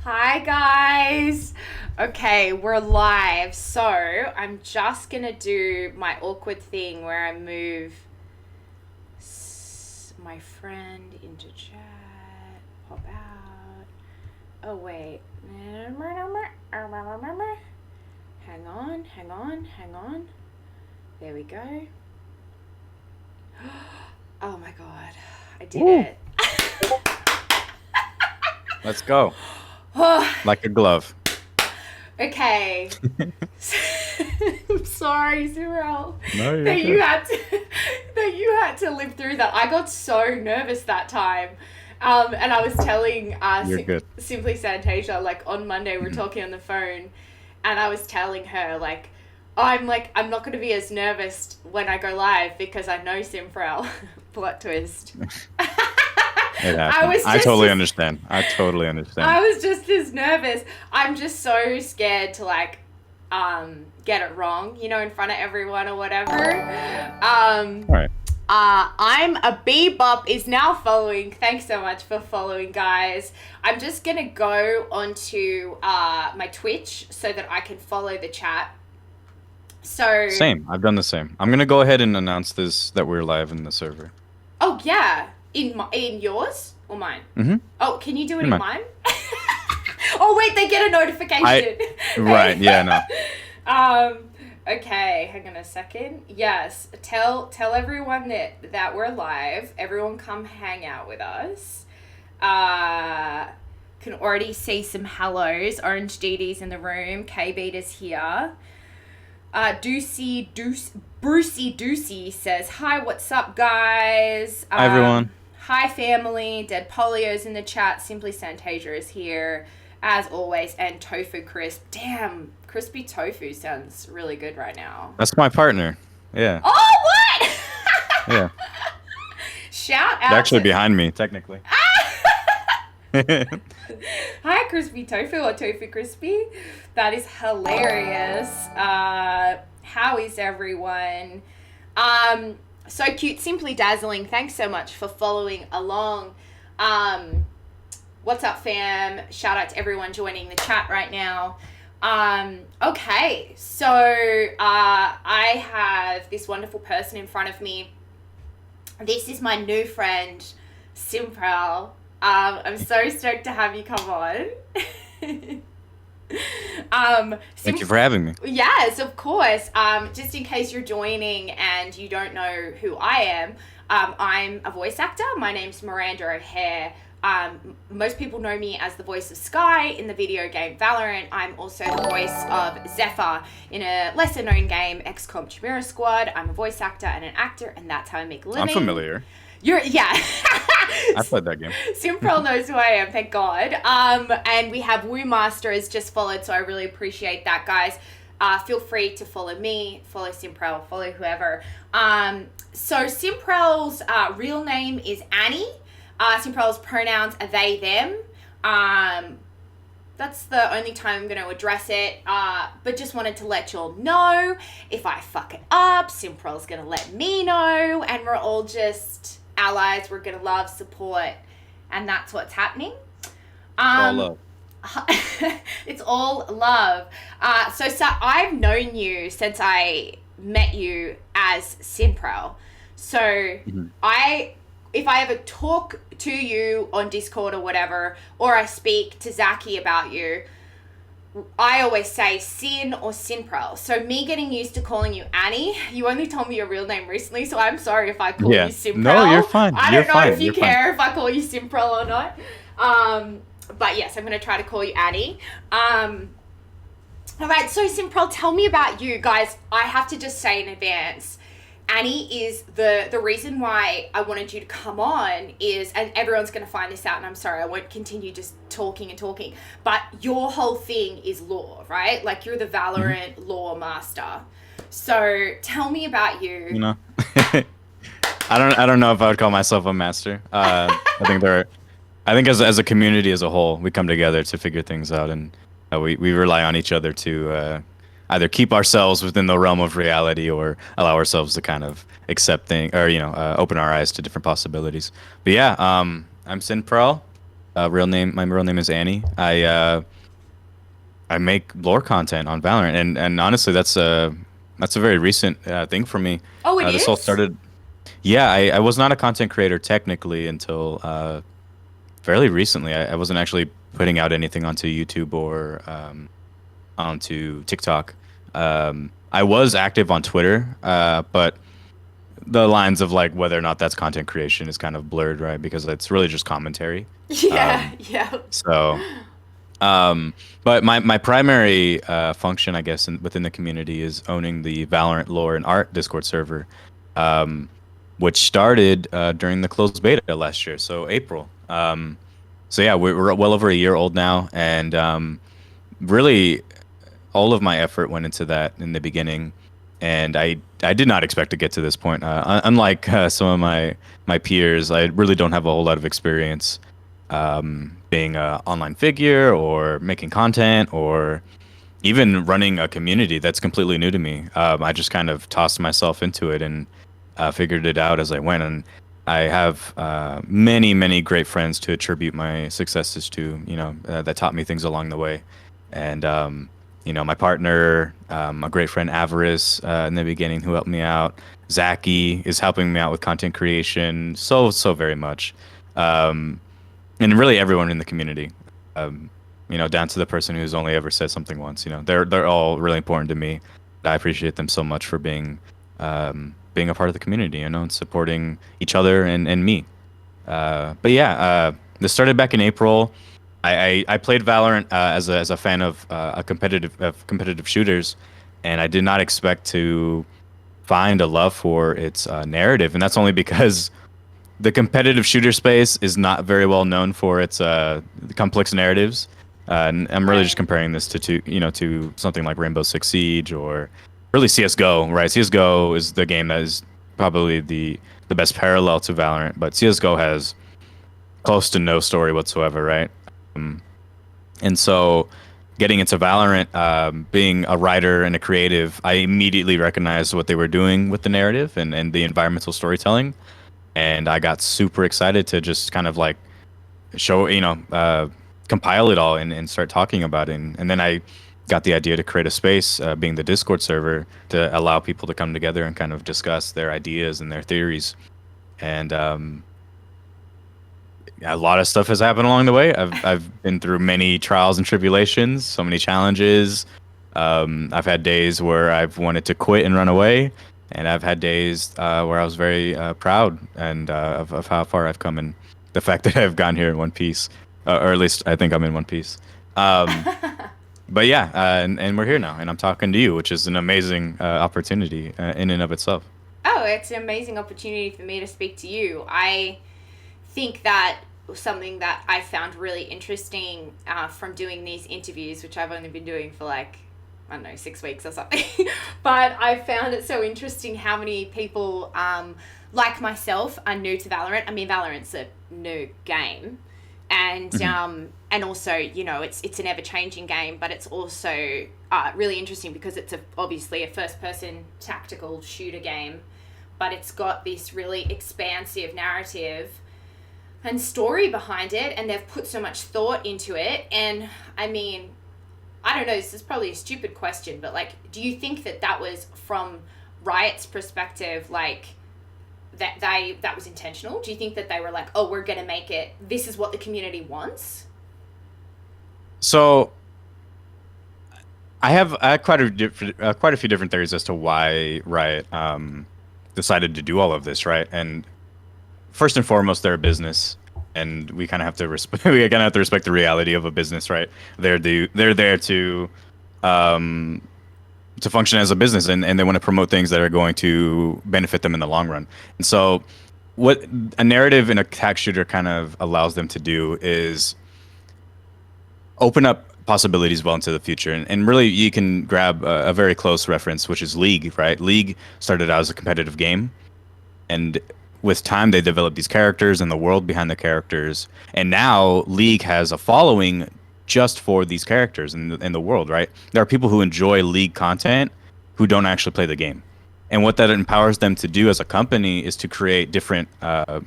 Hi guys. Okay, we're live. So I'm just gonna do my awkward thing where I move my friend into chat, pop out. Oh wait. Hang on. There we go. Oh my god. I did Woo. it. Let's go. Like a glove. Okay. I'm sorry, Cyril, No, you're that good. you had to that you had to live through that. I got so nervous that time. And I was telling You're good. Simply Santasia, like on Monday we were Mhm. talking on the phone, and I was telling her I'm not going to be as nervous when I go live because I know CYNPREL. Plot twist. It happened. I totally understand. I totally understand. I was just as nervous. I'm just so scared to get it wrong, in front of everyone or whatever. All right. I'm a Bebop is now following. Thanks so much for following, guys. I'm just gonna go onto my Twitch so that I can follow the chat. So Same. I've done the same. I'm gonna go ahead and announce this that we're live in the server. oh yeah, in yours or mine? Mm-hmm. Oh, can you do it in Mine. mine? Oh wait, they get a notification. Right. Yeah. No. Okay, hang on a second. Yes, tell everyone that we're live. Everyone come hang out with us. Can already see some hellos. Orange DD's in the room. K Beta's here. Brucey Doocy says, "Hi, what's up, guys? Hi, everyone. Hi, family. Dead Polio's in the chat. Simply Santasia is here, as always. And Tofu Crisp. Damn, crispy tofu sounds really good right now. That's my partner. Yeah. Oh, what? Yeah. Shout They're out actually to... behind me, technically. Hi, Crispy Tofu or Tofu Crispy. That is hilarious. How is everyone? So cute, Simply Dazzling. Thanks so much for following along. What's up, fam? Shout out to everyone joining the chat right now. Okay, so I have this wonderful person in front of me. This is my new friend, CYNPREL. I'm so stoked to have you come on. Thank you for having me. Yes, of course. Just in case you're joining and you don't know who I am, I'm a voice actor. My name's Miranda O'Hare. Most people know me as the voice of Skye in the video game Valorant. I'm also the voice of Zephyr in a lesser known game, XCOM Chimera Squad. I'm a voice actor and an actor, and that's how I make a living. I'm familiar. Yeah. I played that game. CYNPREL knows who I am, thank God. And we have Woo Master has just followed, so I really appreciate that, guys. Feel free to follow me, follow CYNPREL, follow whoever. So CYNPREL's real name is Annie. CYNPREL's pronouns are they, them. That's the only time I'm going to address it. But just wanted to let y'all know, if I fuck it up, CYNPREL's going to let me know, and we're all just allies. We're going to love, support, and that's what's happening. All love. It's all love. So I've known you since I met you as CYNPREL. So if I ever talk to you on Discord or whatever, or I speak to Zaki about you, I always say Sin or CYNPREL. So me getting used to calling you Annie, you only told me your real name recently, so I'm sorry if I call you CYNPREL. No, you're fine. I don't know if you care fine. if I call you CYNPREL or not. But yes, I'm going to try to call you Annie. All right, so CYNPREL, tell me about you. Guys, I have to just say in advance, Annie is the reason why I wanted you to come on is, and everyone's going to find this out, and I'm sorry, I won't continue just talking, but your whole thing is lore, right? Like, you're the Valorant lore master. So tell me about you. You know, I don't know if I would call myself a master. I think as a community as a whole, we come together to figure things out, and we rely on each other to either keep ourselves within the realm of reality or allow ourselves to kind of accept things, or open our eyes to different possibilities. But yeah, I'm CYNPREL. My real name is Annie. I make lore content on Valorant, and honestly, that's a very recent thing for me. Oh, it This all is? started. Yeah, I was not a content creator technically until fairly recently. I wasn't actually putting out anything onto YouTube or onto TikTok. I was active on Twitter, but the lines of like whether or not that's content creation is kind of blurred, right? Because it's really just commentary. Yeah, Um, yeah. so, um, but my primary function, I guess, within the community is owning the Valorant Lore and Art Discord server, um, which started during the closed beta last year, so April. So yeah, we're well over a year old now, and really all of my effort went into that in the beginning, and I did not expect to get to this point. Unlike some of my peers, I really don't have a whole lot of experience being an online figure or making content or even running a community. That's completely new to me. I just kind of tossed myself into it and figured it out as I went. And I have many great friends to attribute my successes to. That taught me things along the way. And my partner, a great friend Avarice in the beginning, who helped me out. Zaki is helping me out with content creation so very much. Um, and really everyone in the community, down to the person who's only ever said something once. They're all really important to me. I appreciate them so much for being a part of the community, and supporting each other and me. But yeah, this started back in April. I played Valorant as a fan of competitive shooters, and I did not expect to find a love for its narrative, and that's only because the competitive shooter space is not very well known for its complex narratives. And I'm really just Right. comparing this to something like Rainbow Six Siege or really CS:GO, right? CS:GO is the game that is probably the best parallel to Valorant, but CS:GO has close to no story whatsoever, right? Um, and so getting into Valorant, being a writer and a creative, I immediately recognized what they were doing with the narrative and the environmental storytelling, and I got super excited to just kind of like show, compile it all and start talking about it. And then I got the idea to create a space, being the Discord server, to allow people to come together and kind of discuss their ideas and their theories. And a lot of stuff has happened along the way. I've been through many trials and tribulations, so many challenges. I've had days where I've wanted to quit and run away, and I've had days where I was very proud and of how far I've come and the fact that I've gotten here in one piece, or at least I think I'm in one piece. Um, but yeah, and we're here now, and I'm talking to you, which is an amazing opportunity in and of itself. Oh, it's an amazing opportunity for me to speak to you. I think that something that I found really interesting from doing these interviews, which I've only been doing for like, I don't know, 6 weeks or something, but I found it so interesting how many people, like myself, are new to Valorant. I mean, Valorant's a new game. Mhm. And also, it's an ever changing game, but it's also really interesting because it's obviously a first person tactical shooter game, but it's got this really expansive narrative and story behind it, and they've put so much thought into it. And I mean, I don't know, this is probably a stupid question, but like, do you think that was from Riot's perspective, like that was intentional? Do you think that they were like, oh, we're gonna make it, this is what the community wants? So I have quite a few different theories as to why Riot decided to do all of this, right? And first and foremost, they're a business, and we kind of have to respect we kind of have to respect the reality of a business, right? They're there um, to function as a business, and they want to promote things that are going to benefit them in the long run. And so, what a narrative in a tax shooter kind of allows them to do is open up possibilities well into the future. And really, you can grab a very close reference, which is League, right? League started out as a competitive game, and with time they developed these characters and the world behind the characters, and now League has a following just for these characters in the world, right? There are people who enjoy League content who don't actually play the game, And what that empowers them to do as a company is to create different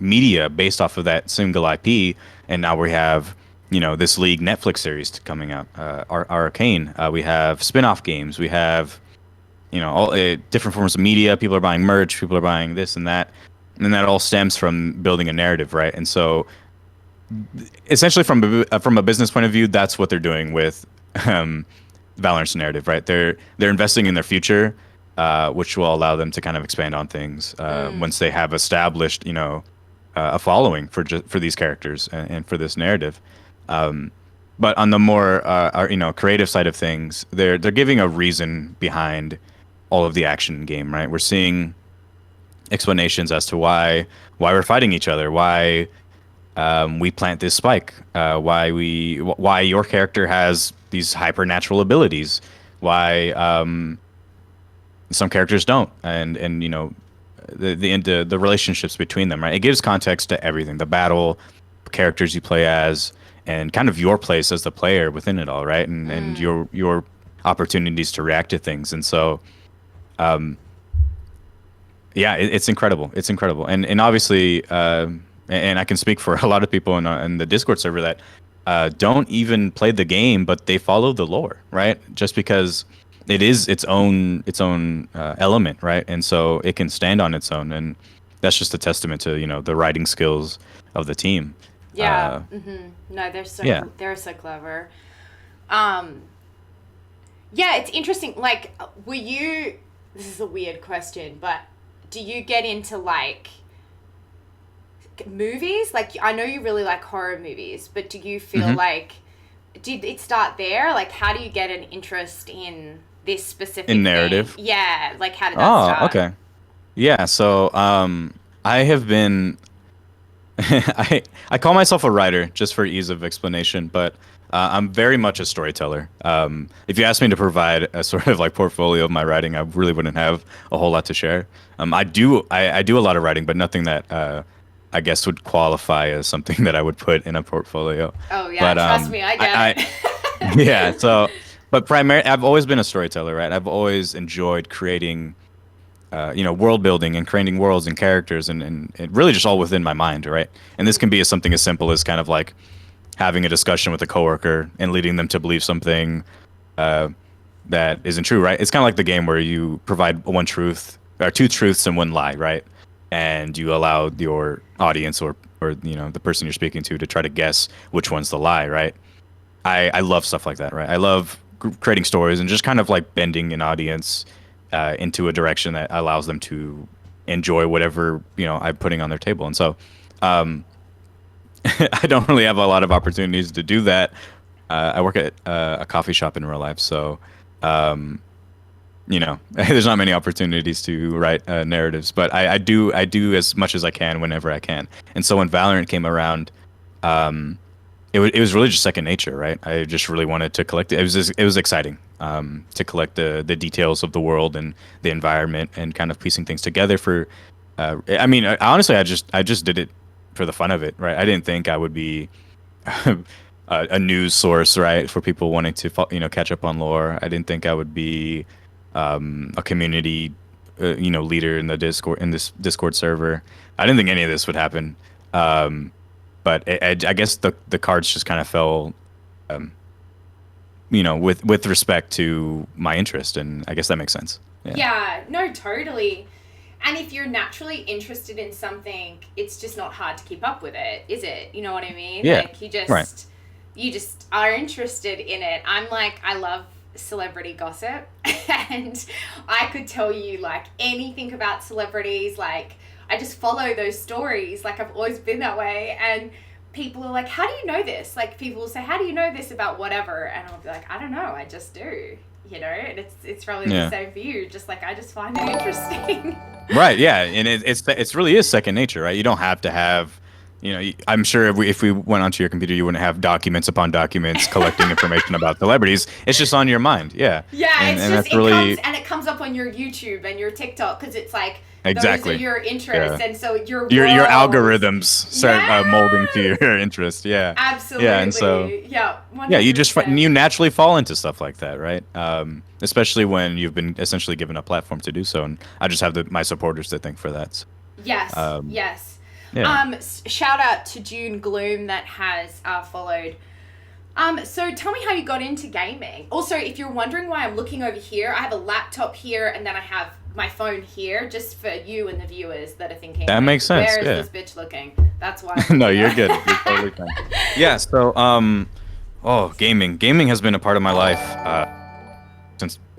media based off of that single IP. And now we have, this League Netflix series coming out, Arcane. We have spin-off games. We have, all different forms of media. People are buying merch. People are buying this and that. And that all stems from building a narrative, right? And so, essentially, from a business point of view, that's what they're doing with Valorant's narrative, right? They're investing in their future, which will allow them to kind of expand on things once they have established, a following for these characters and for this narrative. But on the more creative side of things, they're giving a reason behind all of the action in the game, right? We're seeing explanations as to why we're fighting each other, why we plant this spike, why your character has these hypernatural abilities, why some characters don't, and the relationships between them, right? It gives context to everything, the battle, characters you play as, and kind of your place as the player within it all, right? And your opportunities to react to things. And so it's incredible. It's incredible. And obviously, and I can speak for a lot of people in the Discord server that don't even play the game, but they follow the lore, right? Just because it is its own element, right? And so it can stand on its own, and that's just a testament to the writing skills of the team. Yeah. No, they're so clever. Yeah, it's interesting. Like, this is a weird question, but do you get into like movies? Like, I know you really like horror movies, but do you feel like, did it start there? Like, how do you get an interest in this specific narrative thing? Yeah, like, how did that start? Okay. Yeah, so I have been I call myself a writer just for ease of explanation, but I'm very much a storyteller. If you asked me to provide a sort of like portfolio of my writing, I really wouldn't have a whole lot to share. I do a lot of writing, but nothing that I guess would qualify as something that I would put in a portfolio. Oh yeah, but, trust me, I get it. Yeah, so, but primarily, I've always been a storyteller, right? I've always enjoyed creating, world building and creating worlds and characters, and really just all within my mind, right? And this can be something as simple as kind of like having a discussion with a coworker and leading them to believe something that isn't true, right? It's kind of like the game where you provide one truth or two truths and one lie, right? And you allow your audience or the person you're speaking to try to guess which one's the lie, right? I love stuff like that, right? I love creating stories and just kind of like bending an audience into a direction that allows them to enjoy whatever I'm putting on their table. And so I don't really have a lot of opportunities to do that. I work at a coffee shop in real life, so there's not many opportunities to write narratives, but I do as much as I can whenever I can. And so when Valorant came around, it was really just second nature, right? I just really wanted to collect it. It was exciting to collect the details of the world and the environment and kind of piecing things together for. Honestly, I just did it for the fun of it, right? I didn't think I would be a news source, right, for people wanting to catch up on lore. I didn't think I would be a community leader in this Discord server. I didn't think any of this would happen, but I guess the cards just kind of fell with respect to my interest, and I guess that makes sense. Yeah, no, totally. And if you're naturally interested in something, it's just not hard to keep up with it, is it? You know what I mean? Yeah. Like, you just are interested in it. I'm like, I love celebrity gossip, and I could tell you like anything about celebrities. Like, I just follow those stories. Like, I've always been that way. And people are like, how do you know this? Like, people will say, how do you know this about whatever? And I'll be like, I don't know, I just do. And it's probably the same for you. Just like, I just find it interesting. Right. Yeah. And it's really is second nature, right? You don't have to have, I'm sure if we went onto your computer, you wouldn't have documents upon documents collecting information about celebrities. It's just on your mind. Yeah. Yeah. And it's that's just, really... it comes up on your YouTube and your TikTok, because it's like Those are Exactly. your interests, Yeah. and so your Your world. algorithms start molding to Yes, your interest. Yeah. Yeah. And so absolutely. Yeah, yeah, 100%. you naturally fall into stuff like that, right? Especially when you've been essentially given a platform to do so, and I just have my supporters to thank for that. So, Yes, um, yes. yeah. Shout out to June Gloom that has followed. So tell me how you got into gaming. Also, if you're wondering why I'm looking over here, I have a laptop here and then I have my phone here, just for you and the viewers that are thinking, That like, makes sense. where is Yeah. this bitch looking? That's why I'm No, looking you're at good. You're totally fine. Yeah. So, oh, gaming has been a part of my life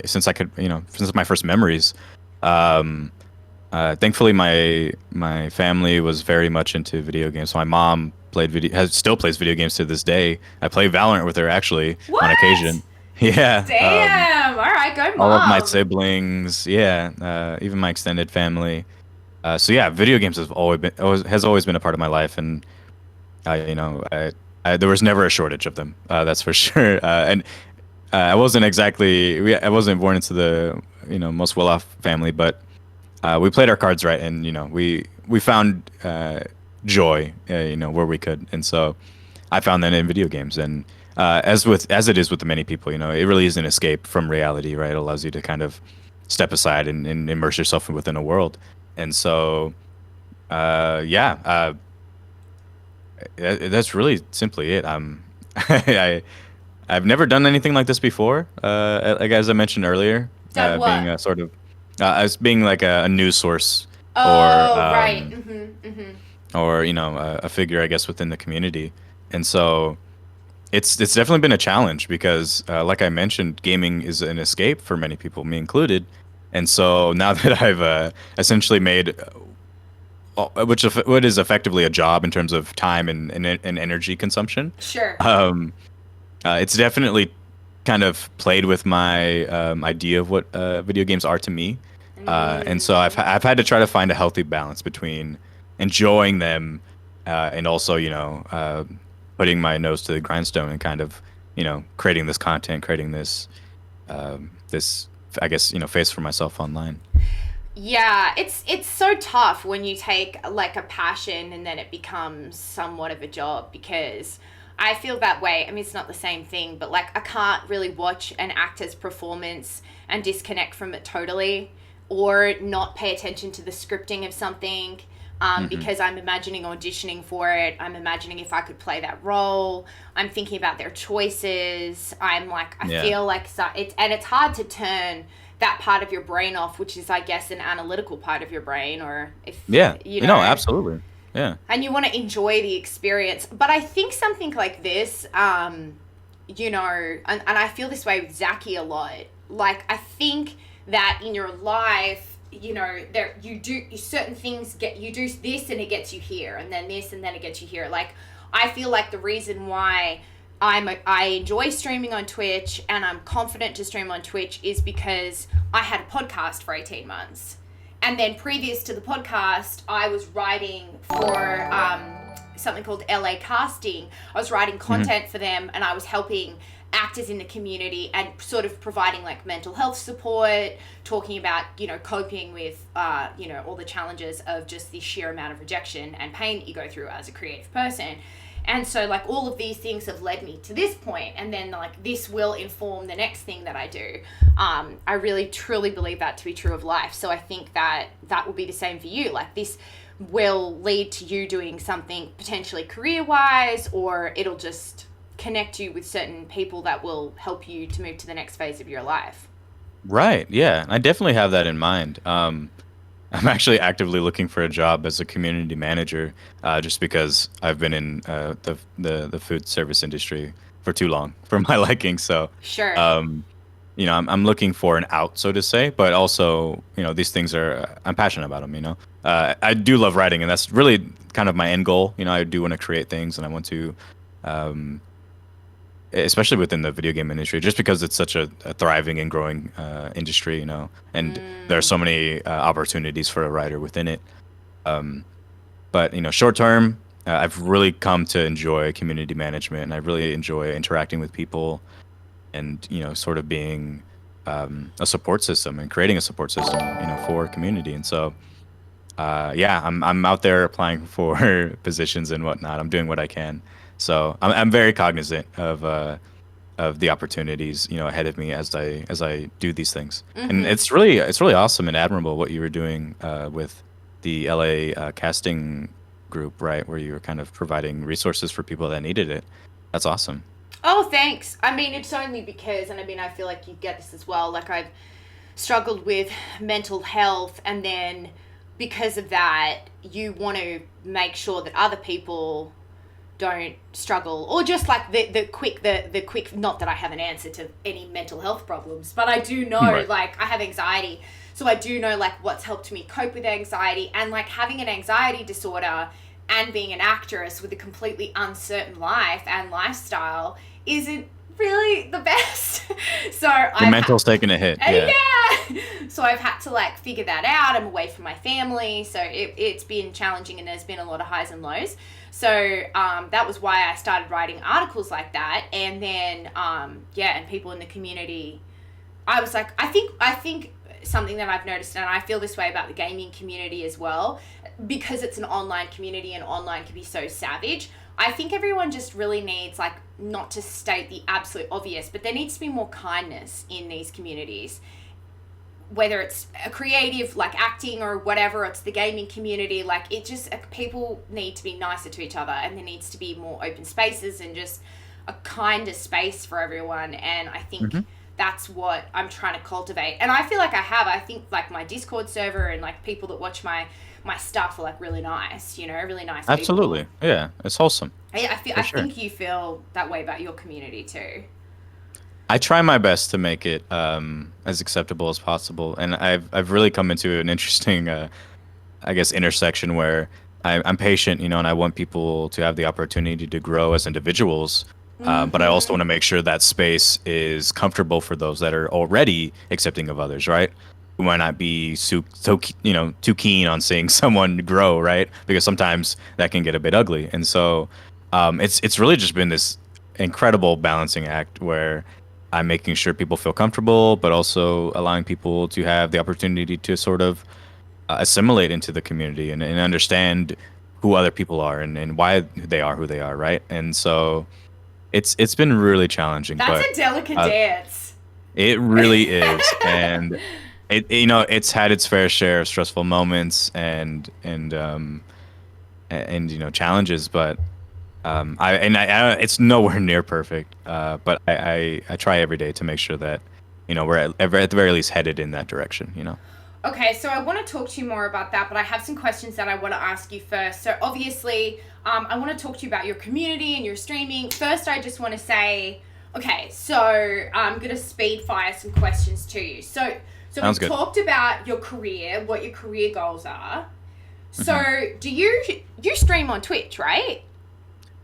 since I could, since my first memories. Um, Thankfully, my family was very much into video games. So my mom still plays video games to this day. I play Valorant with her actually on What? occasion. Yeah. Damn. All right, go All of my mom. siblings. Yeah. Even my extended family. So yeah, video games has always been a part of my life, and there was never a shortage of them. That's for sure. And I wasn't born into the most well-off family, but we played our cards right, and we found joy, where we could, and so I found that in video games, and as it is with many people, it really is an escape from reality, right? It allows you to kind of step aside and immerse yourself within a world, and so yeah, that's really simply it. I I've never done anything like this before. Like as I mentioned earlier, Done being what? a sort of as being like a news source or Oh, right. Mm-hmm. a figure, I guess, within the community, and so it's definitely been a challenge because, like I mentioned, gaming is an escape for many people, me included, and so now that I've essentially made what is effectively a job in terms of time and energy consumption. Sure. It's definitely kind of played with my idea of what video games are to me, and so I've had to try to find a healthy balance between enjoying them and also putting my nose to the grindstone and kind of creating this content, creating this I guess face for myself online. Yeah, it's so tough when you take like a passion and then it becomes somewhat of a job, because I feel that way. I mean, it's not the same thing, but like I can't really watch an actor's performance and disconnect from it totally, or not pay attention to the scripting of something, Hmm. because I'm imagining auditioning for it. I'm imagining if I could play that role. I'm thinking about their choices. I'm like, I Yeah. feel like it's hard to turn that part of your brain off, which is, I guess, an analytical part of your brain, or if, Yeah. you know, Absolutely. Yeah. and you want to enjoy the experience. But I think something like this, and I feel this way with Zaki a lot. Like, I think that in your life, there you do certain things, you do this and it gets you here, and then this and then it gets you here. Like, I feel like the reason why I enjoy streaming on Twitch and I'm confident to stream on Twitch is because I had a podcast for 18 months. And then previous to the podcast, I was writing for something called LA Casting. I was writing Hmm. content for them, and I was helping actors in the community and sort of providing like mental health support, talking about, coping with, all the challenges of just the sheer amount of rejection and pain that you go through as a creative person. And so, like, all of these things have led me to this point, and then, like, this will inform the next thing that I do. I really, truly believe that to be true of life. So I think that that will be the same for you. Like, this will lead to you doing something potentially career-wise, or it'll just connect you with certain people that will help you to move to the next phase of your life. Right. Yeah. I definitely have that in mind. I'm actually actively looking for a job as a community manager, just because I've been in the food service industry for too long for my liking. So, Sure. um, I'm looking for an out, so to say, but also, these things I'm passionate about them. I do love writing, and that's really kind of my end goal. I do want to create things, and I want to, um, especially within the video game industry, just because it's such a thriving and growing industry, and there are Mm. so many opportunities for a writer within it. Um, but short term, I've really come to enjoy community management, and I really enjoy interacting with people, and sort of being a support system and creating a support system, for a community. And so yeah, I'm out there applying for positions and whatnot. I'm doing what I can. So I'm very cognizant of the opportunities, you know, ahead of me as I do these things. And it's really awesome and admirable what you were doing with the LA casting group, right, where you were kind of providing resources for people that needed it. That's awesome. Oh, thanks. I mean, it's only because, and I mean, I feel like you get this as well. Like, I've struggled with mental health, and then because of that, you want to make sure that other people don't struggle, or just like the quick, not that I have an answer to any mental health problems, but I do know, Right. like, I have anxiety, so I do know, like, what's helped me cope with anxiety. And like, having an anxiety disorder and being an actress with a completely uncertain life and lifestyle isn't really the best. So Your mental's taking a hit. Yeah. yeah. So I've had to like figure that out. I'm away from my family, so it's been challenging, and there's been a lot of highs and lows. So that was why I started writing articles like that. And then yeah, and people in the community, I was like, I think something that I've noticed, and I feel this way about the gaming community as well, because it's an online community and online can be so savage. I think everyone just really needs, like, not to state the absolute obvious, but there needs to be more kindness in these communities. Whether it's a creative, like acting or whatever, it's the gaming community, like, it just, people need to be nicer to each other, and there needs to be more open spaces and just a kinder space for everyone. And I think that's what I'm trying to cultivate. And I feel like I have. I think, like, my Discord server and, like, people that watch my stuff are, like, really nice, you know, really nice Absolutely. people. Yeah, it's wholesome. Yeah, For sure. think you feel that way about your community too. I try my best to make it as acceptable as possible, and I've really come into an interesting, I guess, intersection where I'm patient, you know, and I want people to have the opportunity to grow as individuals, but I also want to make sure that space is comfortable for those that are already accepting of others, right? Who might not be you know, too keen on seeing someone grow, right? Because sometimes that can get a bit ugly, and so it's really just been this incredible balancing act where I'm making sure people feel comfortable, but also allowing people to have the opportunity to sort of assimilate into the community and understand who other people are and why they are who they are, right? And so it's been really challenging. That's but, a delicate dance. It really is, and it, you know, it's had its fair share of stressful moments and you know, challenges, but it's nowhere near perfect. But I try every day to make sure that, you know, we're at the very least headed in that direction, you know. Okay, so I want to talk to you more about that, but I have some questions that I want to ask you first. So obviously, I want to talk to you about your community and your streaming. First, I just want to say, okay, so I'm going to speed fire some questions to you. So Sounds we good. talked about your career, what your career goals are. So do you stream on Twitch, right?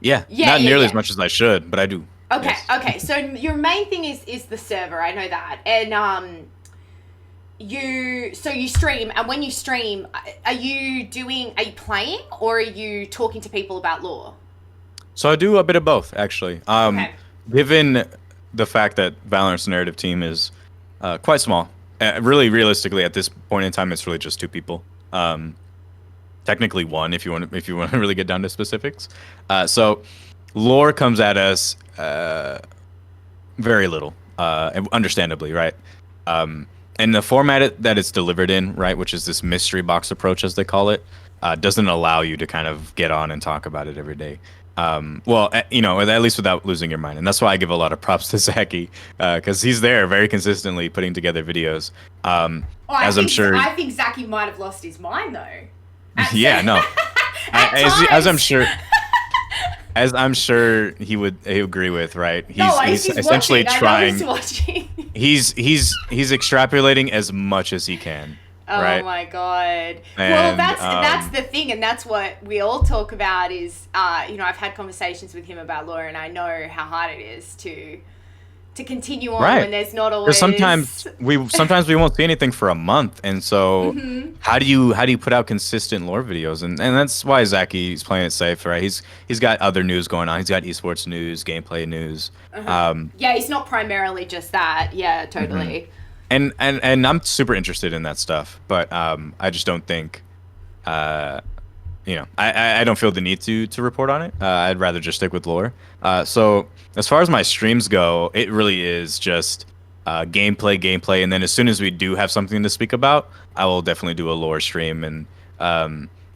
Yeah, not nearly as much as I should, but I do. Okay, Yes. okay. So your main thing is the server. I know that. And you stream, and when you stream, are you playing, or are you talking to people about lore? So I do a bit of both, actually. Okay. Given the fact that Valorant's narrative team is quite small, really realistically at this point in time, it's really just two people. Technically one, if you want to really get down to specifics. So lore comes at us very little, understandably, right? And the format that it's delivered in, right, which is this mystery box approach, as they call it, doesn't allow you to kind of get on and talk about it every day. Well, you know, at least without losing your mind. And that's why I give a lot of props to Zaki, because he's there very consistently putting together videos. I think Zaki might have lost his mind, though. Yeah, no. As I'm sure. As I'm sure he would agree with, right? He's essentially watching. trying. I know he's watching. He's extrapolating as much as he can. Right? Oh my god. And, well, that's the thing, and that's what we all talk about is, you know, I've had conversations with him about lore, and I know how hard it is to continue on when there's not always. Sometimes we won't see anything for a month, and so how do you put out consistent lore videos? And that's why Zaki's playing it safe, right? He's got other news going on. He's got esports news, gameplay news. Yeah, he's not primarily just that. Yeah, totally. And I'm super interested in that stuff, but I just don't think I don't feel the need to report on it. I'd rather just stick with lore. So as far as my streams go, it really is just gameplay, and then as soon as we do have something to speak about, I will definitely do a lore stream, and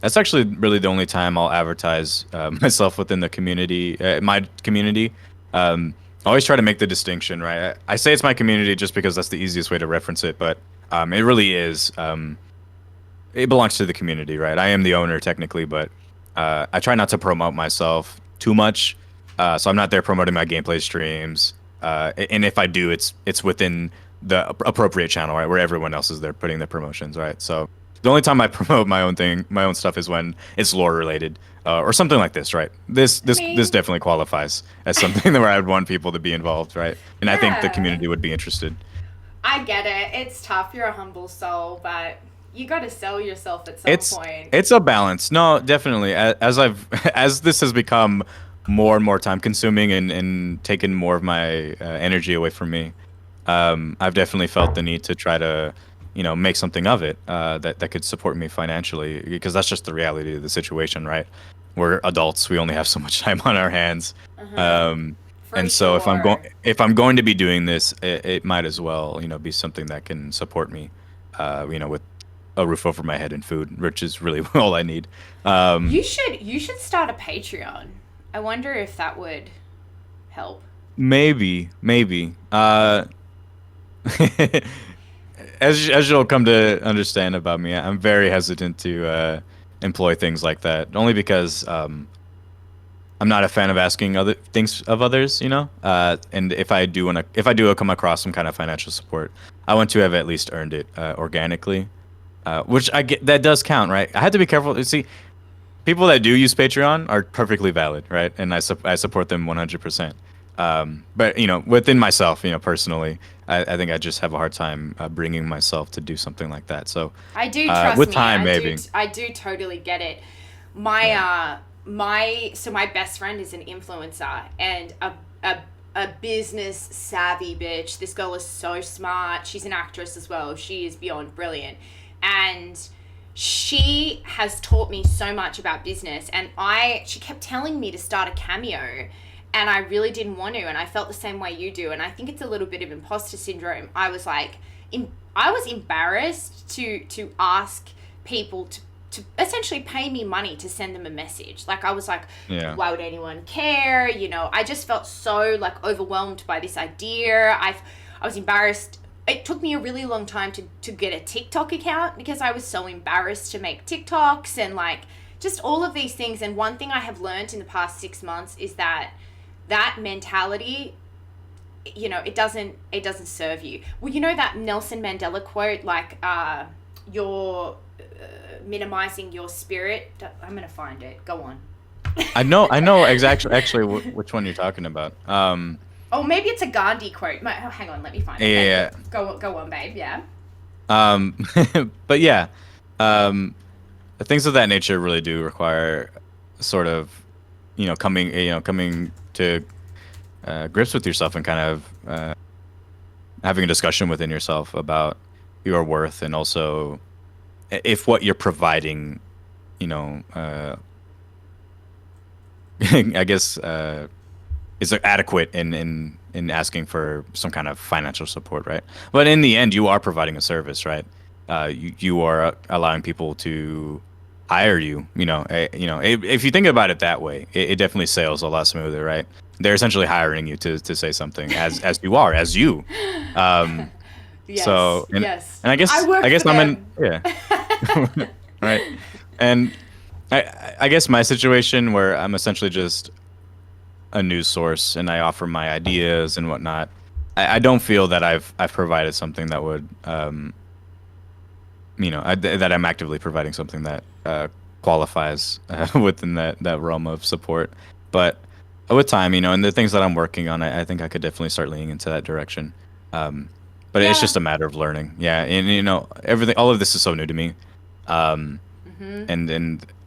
that's actually really the only time I'll advertise myself within the community, my community. I always try to make the distinction, right? I say it's my community just because that's the easiest way to reference it, but it really is. It belongs to the community, right? I am the owner technically, but I try not to promote myself too much, so I'm not there promoting my gameplay streams. And if I do, it's within the appropriate channel, right, where everyone else is there putting their promotions, right? So the only time I promote my own stuff is when it's lore related or something like this, right? This definitely qualifies as something where I would want people to be involved, right? And I think the community would be interested. I get it. It's tough. You're a humble soul, but you got to sell yourself at some point. It's a balance. No, definitely. As this has become more and more time consuming and taken more of my energy away from me, I've definitely felt the need to try to, make something of it that could support me financially, because that's just the reality of the situation, right? We're adults. We only have so much time on our hands. And so if I'm going to be doing this, it might as well, be something that can support me, with a roof over my head and food, which is really all I need. You should start a Patreon. I wonder if that would help. Maybe. As you'll come to understand about me, I'm very hesitant to employ things like that, only because I'm not a fan of asking other things of others, and if I do come across some kind of financial support, I want to have at least earned it organically. Which I get, that does count, right? I had to be careful. See, people that do use Patreon are perfectly valid, right? And I support them 100%. But within myself, personally, I think I just have a hard time bringing myself to do something like that. So I do trust with me. time, maybe. I do totally get it. My best friend is an influencer and a business savvy bitch. This girl is so smart. She's an actress as well. She is beyond brilliant. And she has taught me so much about business, and she kept telling me to start a Cameo, and I really didn't want to, and I felt the same way you do, and I think it's a little bit of imposter syndrome. I was embarrassed to ask people to essentially pay me money to send them a message. Like, I was like, why would anyone care? I just felt so overwhelmed by this idea. I was embarrassed. It took me a really long time to get a TikTok account because I was so embarrassed to make TikToks and just all of these things. And one thing I have learned in the past 6 months is that mentality, it doesn't serve you. Well, that Nelson Mandela quote, you're minimizing your spirit. I'm going to find it. Go on. I know exactly actually which one you're talking about. Oh, maybe it's a Gandhi quote. Hang on, let me find it. Yeah. Go on, babe. Yeah. But yeah, things of that nature really do require sort of, coming to grips with yourself and kind of having a discussion within yourself about your worth, and also if what you're providing, I guess. Is adequate in asking for some kind of financial support, right? But in the end, you are providing a service, right? You are allowing people to hire you. If you think about it that way, it definitely sails a lot smoother, right? They're essentially hiring you to say something as you are, as you. Yes, so and I guess I'm in right, and I guess my situation where I'm essentially just a news source and I offer my ideas and whatnot, I don't feel that I've provided something that would that I'm actively providing something that qualifies within that realm of support. But with time, and the things that I'm working on, I think I could definitely start leaning into that direction. But it's just a matter of learning. Yeah, and all of this is so new to me. And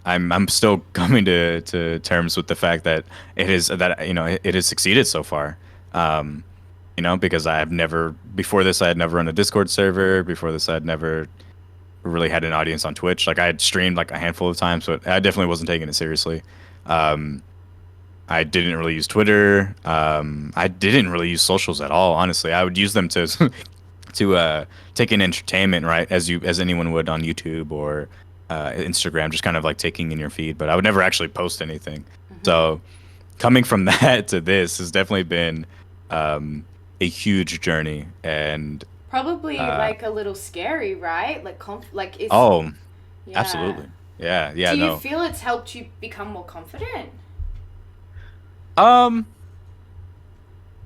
I'm still coming to terms with the fact that it has succeeded so far. Because before this I had never run a Discord server. Before this I had never really had an audience on Twitch. Like I had streamed like a handful of times, but I definitely wasn't taking it seriously. Um, I didn't really use Twitter. I didn't really use socials at all. Honestly, I would use them to to take in entertainment, right? As anyone would on YouTube or Instagram, just kind of like taking in your feed. But I would never actually post anything. So coming from that to this has definitely been a huge journey, and Probably like a little scary, right? Like like is oh, yeah. absolutely, yeah, yeah. Do you No, feel it's helped you become more confident? um,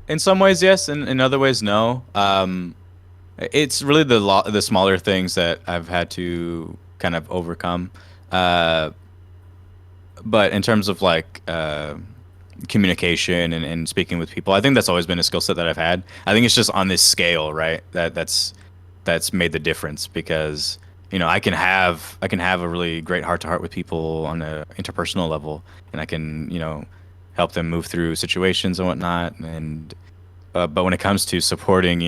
in some ways, yes, and in other ways, no. It's really the smaller things that I've had to kind of overcome. Uh, but in terms of like communication and speaking with people, I think that's always been a skill set that I've had. I think it's just on this scale, right? That's made the difference, because I can have a really great heart to heart with people on a interpersonal level, and I can help them move through situations and whatnot. And but when it comes to supporting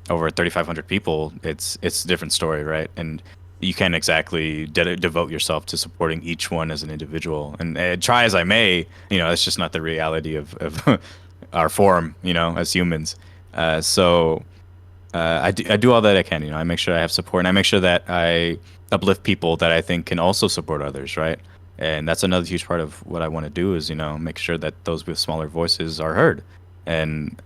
over 3,500 people, it's a different story, right? And you can't exactly devote yourself to supporting each one as an individual. And try as I may, it's just not the reality of our form, as humans. So I do all that I can. I make sure I have support, and I make sure that I uplift people that I think can also support others, right? And that's another huge part of what I want to do is, make sure that those with smaller voices are heard. And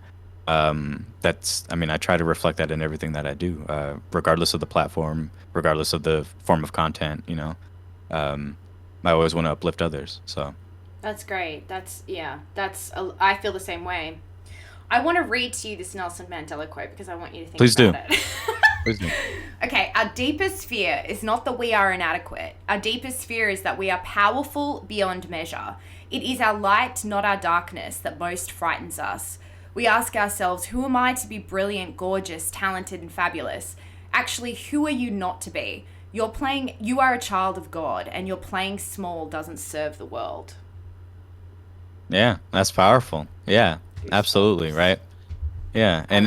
I try to reflect that in everything that I do, regardless of the platform, regardless of the form of content. I always want to uplift others. So That's great. I feel the same way. I want to read to you this Nelson Mandela quote because I want you to think please do. about it. Please do. Okay, our deepest fear is not that we are inadequate. Our deepest fear is that we are powerful beyond measure. It is our light, not our darkness, that most frightens us. We ask ourselves, who am I to be brilliant, gorgeous, talented, and fabulous? Actually, who are you not to be? You are a child of God, and your playing small doesn't serve the world. Yeah, that's powerful. Yeah, absolutely, right? Yeah, and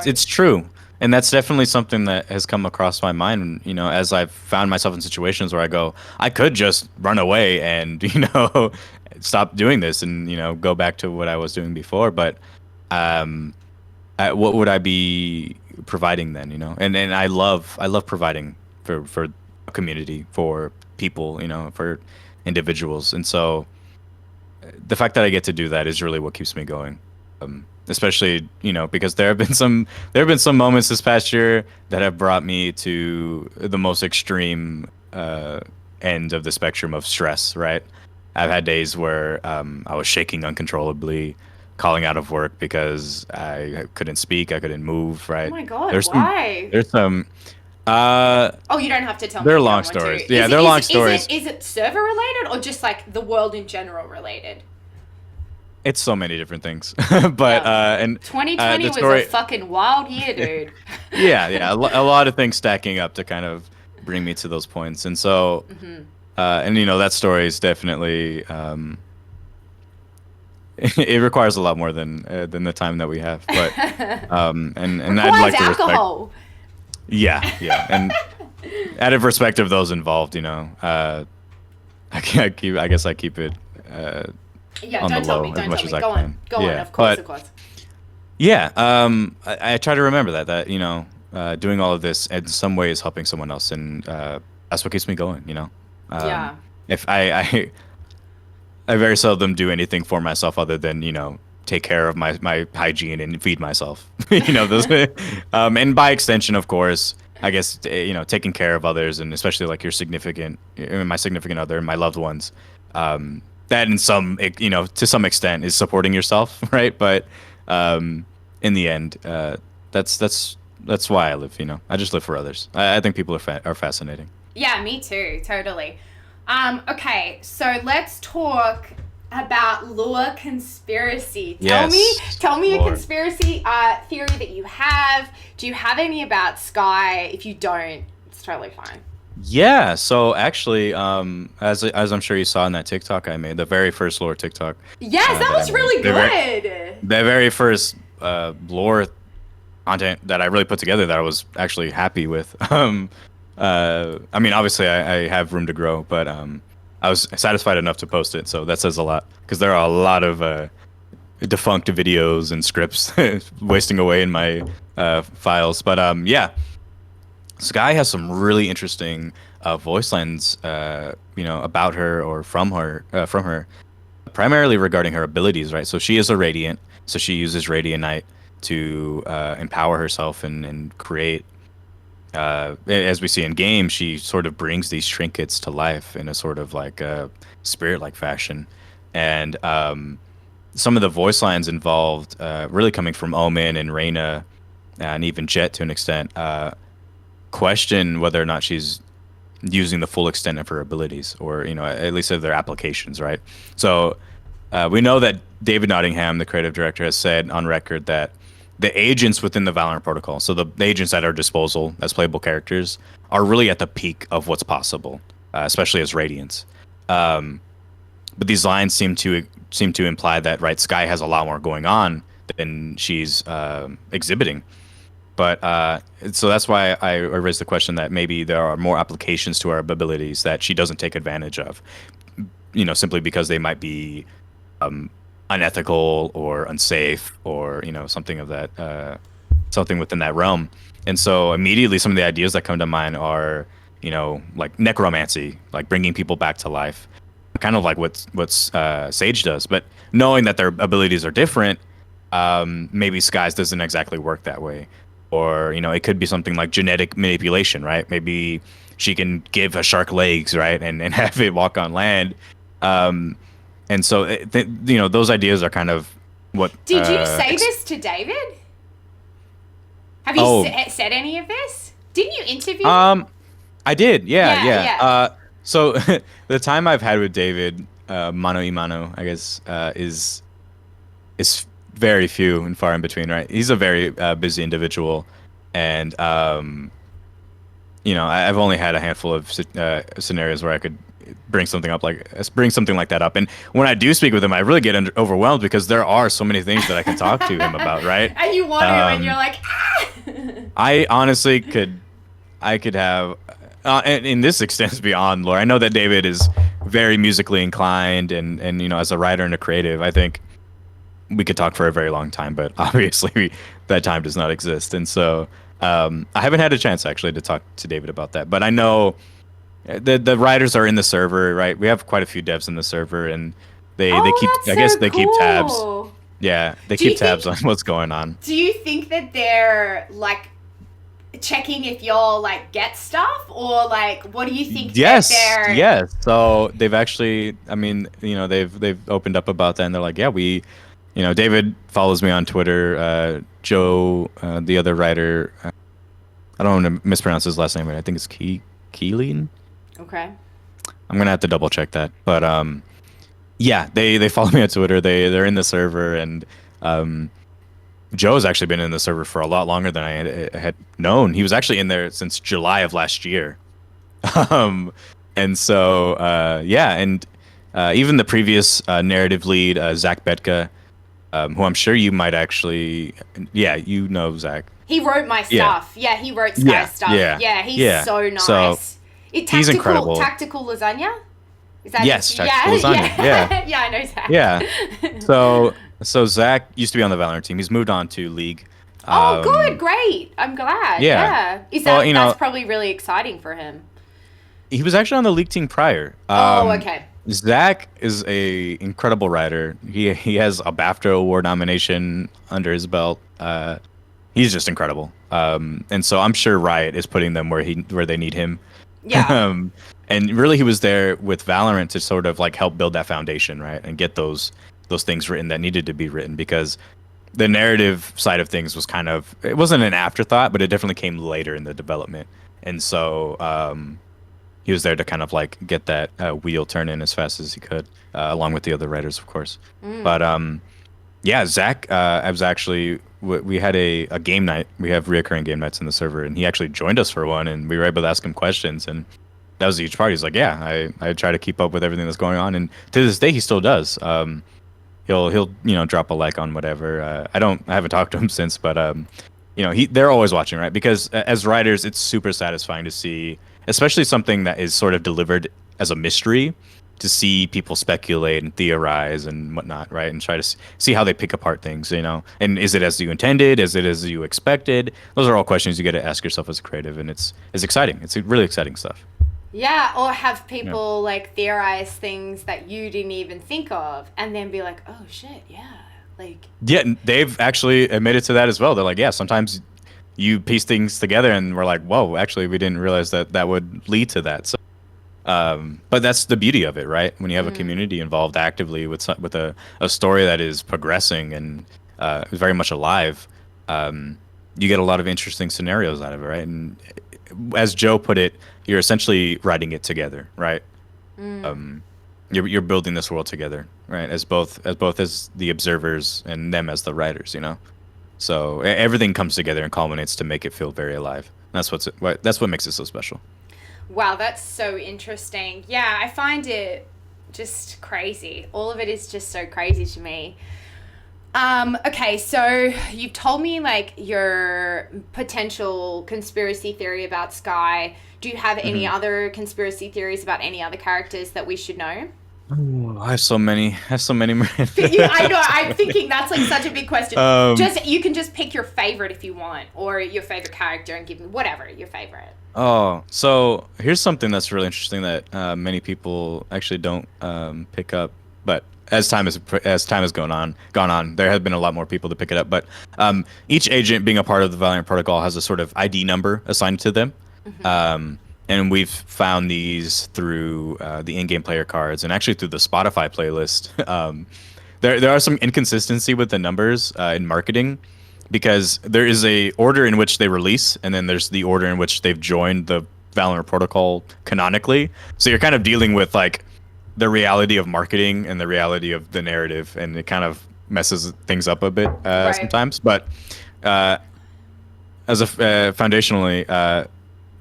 it's true. And that's definitely something that has come across my mind, as I've found myself in situations where I go, I could just run away and, stop doing this and, go back to what I was doing before. But what would I be providing then, And I love providing for a community, for people, for individuals. And so the fact that I get to do that is really what keeps me going. Especially, because there have been some moments this past year that have brought me to the most extreme end of the spectrum of stress, right? I've had days where I was shaking uncontrollably, calling out of work because I couldn't speak, I couldn't move, right? Oh my God, why? There's some oh, you don't have to tell me. They're long stories. Yeah, they're long stories. Is it server related or just like the world in general related? It's so many different things. But and 2020 was a fucking wild year, dude. yeah, a lot of things stacking up to kind of bring me to those points. And so and that story is definitely it requires a lot more than the time that we have. But and I'd like to alcohol. Yeah, and out of respect of those involved, I guess I keep it on the low as much as I can. Go on, of course. Yeah, I try to remember that doing all of this in some way is helping someone else, and that's what keeps me going. Yeah. If I very seldom do anything for myself other than take care of my hygiene and feed myself. Those, and by extension, of course, I guess taking care of others, and especially like my significant other and my loved ones. That in some to some extent is supporting yourself, right? But in the end, that's why I live. I just live for others. I think people are fascinating. Yeah, me too. Totally. Okay, so let's talk about lore conspiracy. Tell me a conspiracy theory that you have. Do you have any about Skye? If you don't, it's totally fine. Yeah, so actually, as I'm sure you saw in that TikTok I made, the very first lore TikTok. Yes, that was really good. The very first lore content that I really put together that I was actually happy with. I mean, obviously, I have room to grow, but I was satisfied enough to post it, so that says a lot. Because there are a lot of defunct videos and scripts wasting away in my files. But yeah, Sky has some really interesting voice lines, about her or from her, primarily regarding her abilities, right? So she is a Radiant, so she uses Radiant to empower herself and create. As we see in game, she sort of brings these trinkets to life in a sort of like a spirit-like fashion, and some of the voice lines involved, really coming from Omen and Reyna, and even Jet to an extent, question whether or not she's using the full extent of her abilities, or at least of their applications, right? So we know that David Nottingham, the creative director, has said on record that the agents within the Valorant protocol, so the agents at our disposal as playable characters, are really at the peak of what's possible, especially as Radiants. But these lines seem to imply that, right, Sky has a lot more going on than she's exhibiting. But so that's why I raised the question that maybe there are more applications to our abilities that she doesn't take advantage of, simply because they might be unethical or unsafe, or something of that, something within that realm. And so immediately some of the ideas that come to mind are, like necromancy, like bringing people back to life, kind of like what's Sage does. But knowing that their abilities are different, maybe Sky's doesn't exactly work that way. Or it could be something like genetic manipulation, right? Maybe she can give a shark legs, right, and have it walk on land. And so those ideas are kind of what. Did you say this to David? Have you said any of this? Didn't you interview him? I did. Yeah. Yeah. So the time I've had with David, mano y mano, I guess, is very few and far in between, right? He's a very busy individual, and I've only had a handful of scenarios where I could bring something like that up. And when I do speak with him, I really get overwhelmed, because there are so many things that I can talk to him about, right? And you want him, and you're like, I honestly could have, and this extends beyond lore. I know that David is very musically inclined, and as a writer and a creative, I think we could talk for a very long time, but obviously that time does not exist. And so I haven't had a chance actually to talk to David about that, but I know the writers are in the server, right? We have quite a few devs in the server, and they keep, they keep tabs. Yeah, they keep tabs on what's going on. Do you think that they're like checking if you'll like get stuff, or like what do you think? Yes. So they've actually, I mean, they've opened up about that, and they're like, yeah, David follows me on Twitter. Joe, the other writer, I don't want to mispronounce his last name, but I think it's Keeleen. Okay. I'm gonna have to double check that, but yeah, they follow me on Twitter. They're in the server, and Joe's actually been in the server for a lot longer than I had known. He was actually in there since July of last year, and so yeah, and even the previous narrative lead, Zach Betka, who I'm sure you might actually, Zach. He wrote my stuff. Yeah, he wrote Sky stuff. Yeah, he's so nice. So, he's incredible. Tactical lasagna? Is that Tactical lasagna. Yeah. Yeah, I know Zach. Yeah. So Zach used to be on the Valorant team. He's moved on to League. Oh, good, great. I'm glad. Yeah. That's probably really exciting for him. He was actually on the League team prior. Okay. Zach is a incredible writer. He has a BAFTA award nomination under his belt. He's just incredible. And so I'm sure Riot is putting them where they need him. Yeah. And really, he was there with Valorant to sort of like help build that foundation, right, and get those things written that needed to be written, because the narrative side of things was it wasn't an afterthought, but it definitely came later in the development. And so he was there to kind of like get that wheel turning as fast as he could, along with the other writers, of course. But yeah, Zach, I was actually, we had a game night. We have reoccurring game nights in the server, and he actually joined us for one, and we were able to ask him questions, and that was a huge part. He's like, yeah, I try to keep up with everything that's going on, and to this day he still does. He'll drop a like on whatever. I haven't talked to him since, but they're always watching, right? Because as writers, it's super satisfying to see, especially something that is sort of delivered as a mystery, to see people speculate and theorize and whatnot, right? And try to see how they pick apart things, And is it as you intended? Is it as you expected? Those are all questions you get to ask yourself as a creative, and it's exciting. It's really exciting stuff. Yeah, or have people like theorize things that you didn't even think of, and then be like, oh shit, yeah. Yeah, they've actually admitted to that as well. They're like, yeah, sometimes you piece things together and we're like, whoa, actually we didn't realize that would lead to that. So but that's the beauty of it, right? When you have a community involved actively with a story that is progressing and very much alive, you get a lot of interesting scenarios out of it, right? And as Joe put it, you're essentially writing it together, right? You're building this world together, right? As both as the observers and them as the writers, So everything comes together and culminates to make it feel very alive. That's what makes it so special. Wow, that's so interesting. Yeah, I find it just crazy. All of it is just so crazy to me. Okay, so you've told me like your potential conspiracy theory about Skye. Do you have any other conspiracy theories about any other characters that we should know? Oh, I have so many. I know. I'm thinking that's like such a big question. You can just pick your favorite if you want, or your favorite character, and give me whatever your favorite. Oh, so here's something that's really interesting that many people actually don't pick up, but as time has gone on, there have been a lot more people to pick it up. But each agent being a part of the VALORANT protocol has a sort of ID number assigned to them. And we've found these through the in-game player cards and actually through the Spotify playlist. There are some inconsistency with the numbers in marketing, because there is a order in which they release, and then there's the order in which they've joined the VALORANT protocol canonically. So you're kind of dealing with like the reality of marketing and the reality of the narrative, and it kind of messes things up a bit sometimes. But foundationally,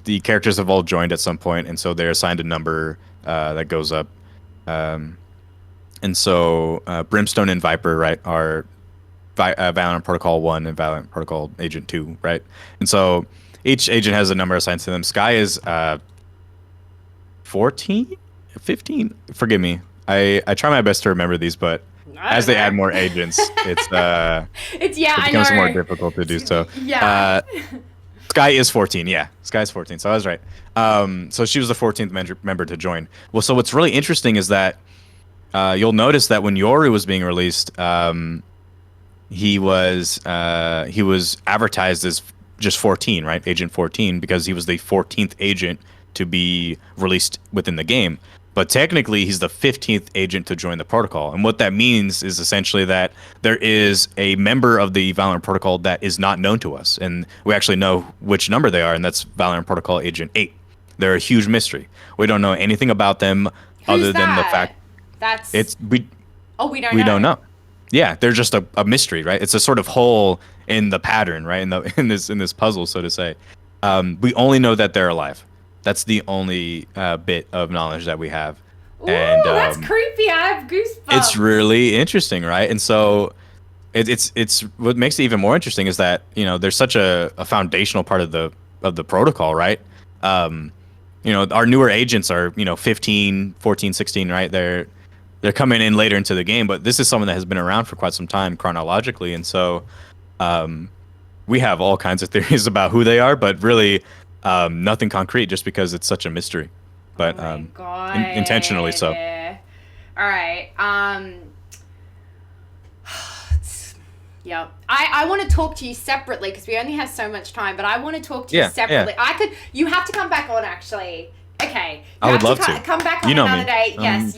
the characters have all joined at some point, and so they're assigned a number that goes up. And so Brimstone and Viper, right, are VALORANT Protocol 1 and VALORANT Protocol Agent 2, right? And so each agent has a number assigned to them. Skye is 14? 15? Forgive me. I try my best to remember these, but as they add more agents, it becomes more difficult to do so. Yeah. Skye is 14, yeah. Skye is 14, so I was right. So she was the 14th member to join. Well, so what's really interesting is that you'll notice that when Yoru was being released, he was advertised as just 14, right? Agent 14, because he was the 14th agent to be released within the game. But technically, he's the 15th agent to join the protocol. And what that means is essentially that there is a member of the VALORANT protocol that is not known to us. And we actually know which number they are, and that's VALORANT Protocol Agent 8. They're a huge mystery. We don't know anything about them other than the fact we don't know. Yeah, they're just a mystery, right? It's a sort of hole in the pattern, right? In this puzzle, so to say. We only know that they're alive. That's the only bit of knowledge that we have. Ooh, and that's creepy. I have goosebumps. It's really interesting, right? And so it's what makes it even more interesting is that, there's such a foundational part of the protocol, right? Our newer agents are, 15, 14, 16, right? They're coming in later into the game, but this is someone that has been around for quite some time chronologically. And so we have all kinds of theories about who they are, but really nothing concrete, just because it's such a mystery. But intentionally so. All right. Yeah. I want to talk to you separately because we only have so much time, but I want to talk to you separately. Yeah. You have to come back on, actually. Okay. I would love to. Come back on another day. Yes.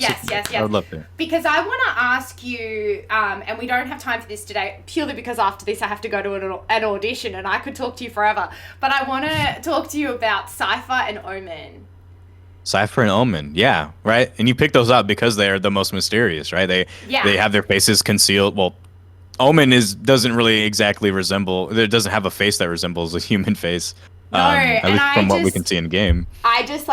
I would love to. Because I want to ask you, and we don't have time for this today, purely because after this I have to go to an audition, and I could talk to you forever. But I want to talk to you about Cypher and Omen. Cypher and Omen, yeah, right? And you pick those up because they're the most mysterious, right? They have their faces concealed. Well, Omen doesn't really exactly resemble, it doesn't have a face that resembles a human face. No, at least from what we can see in game. I just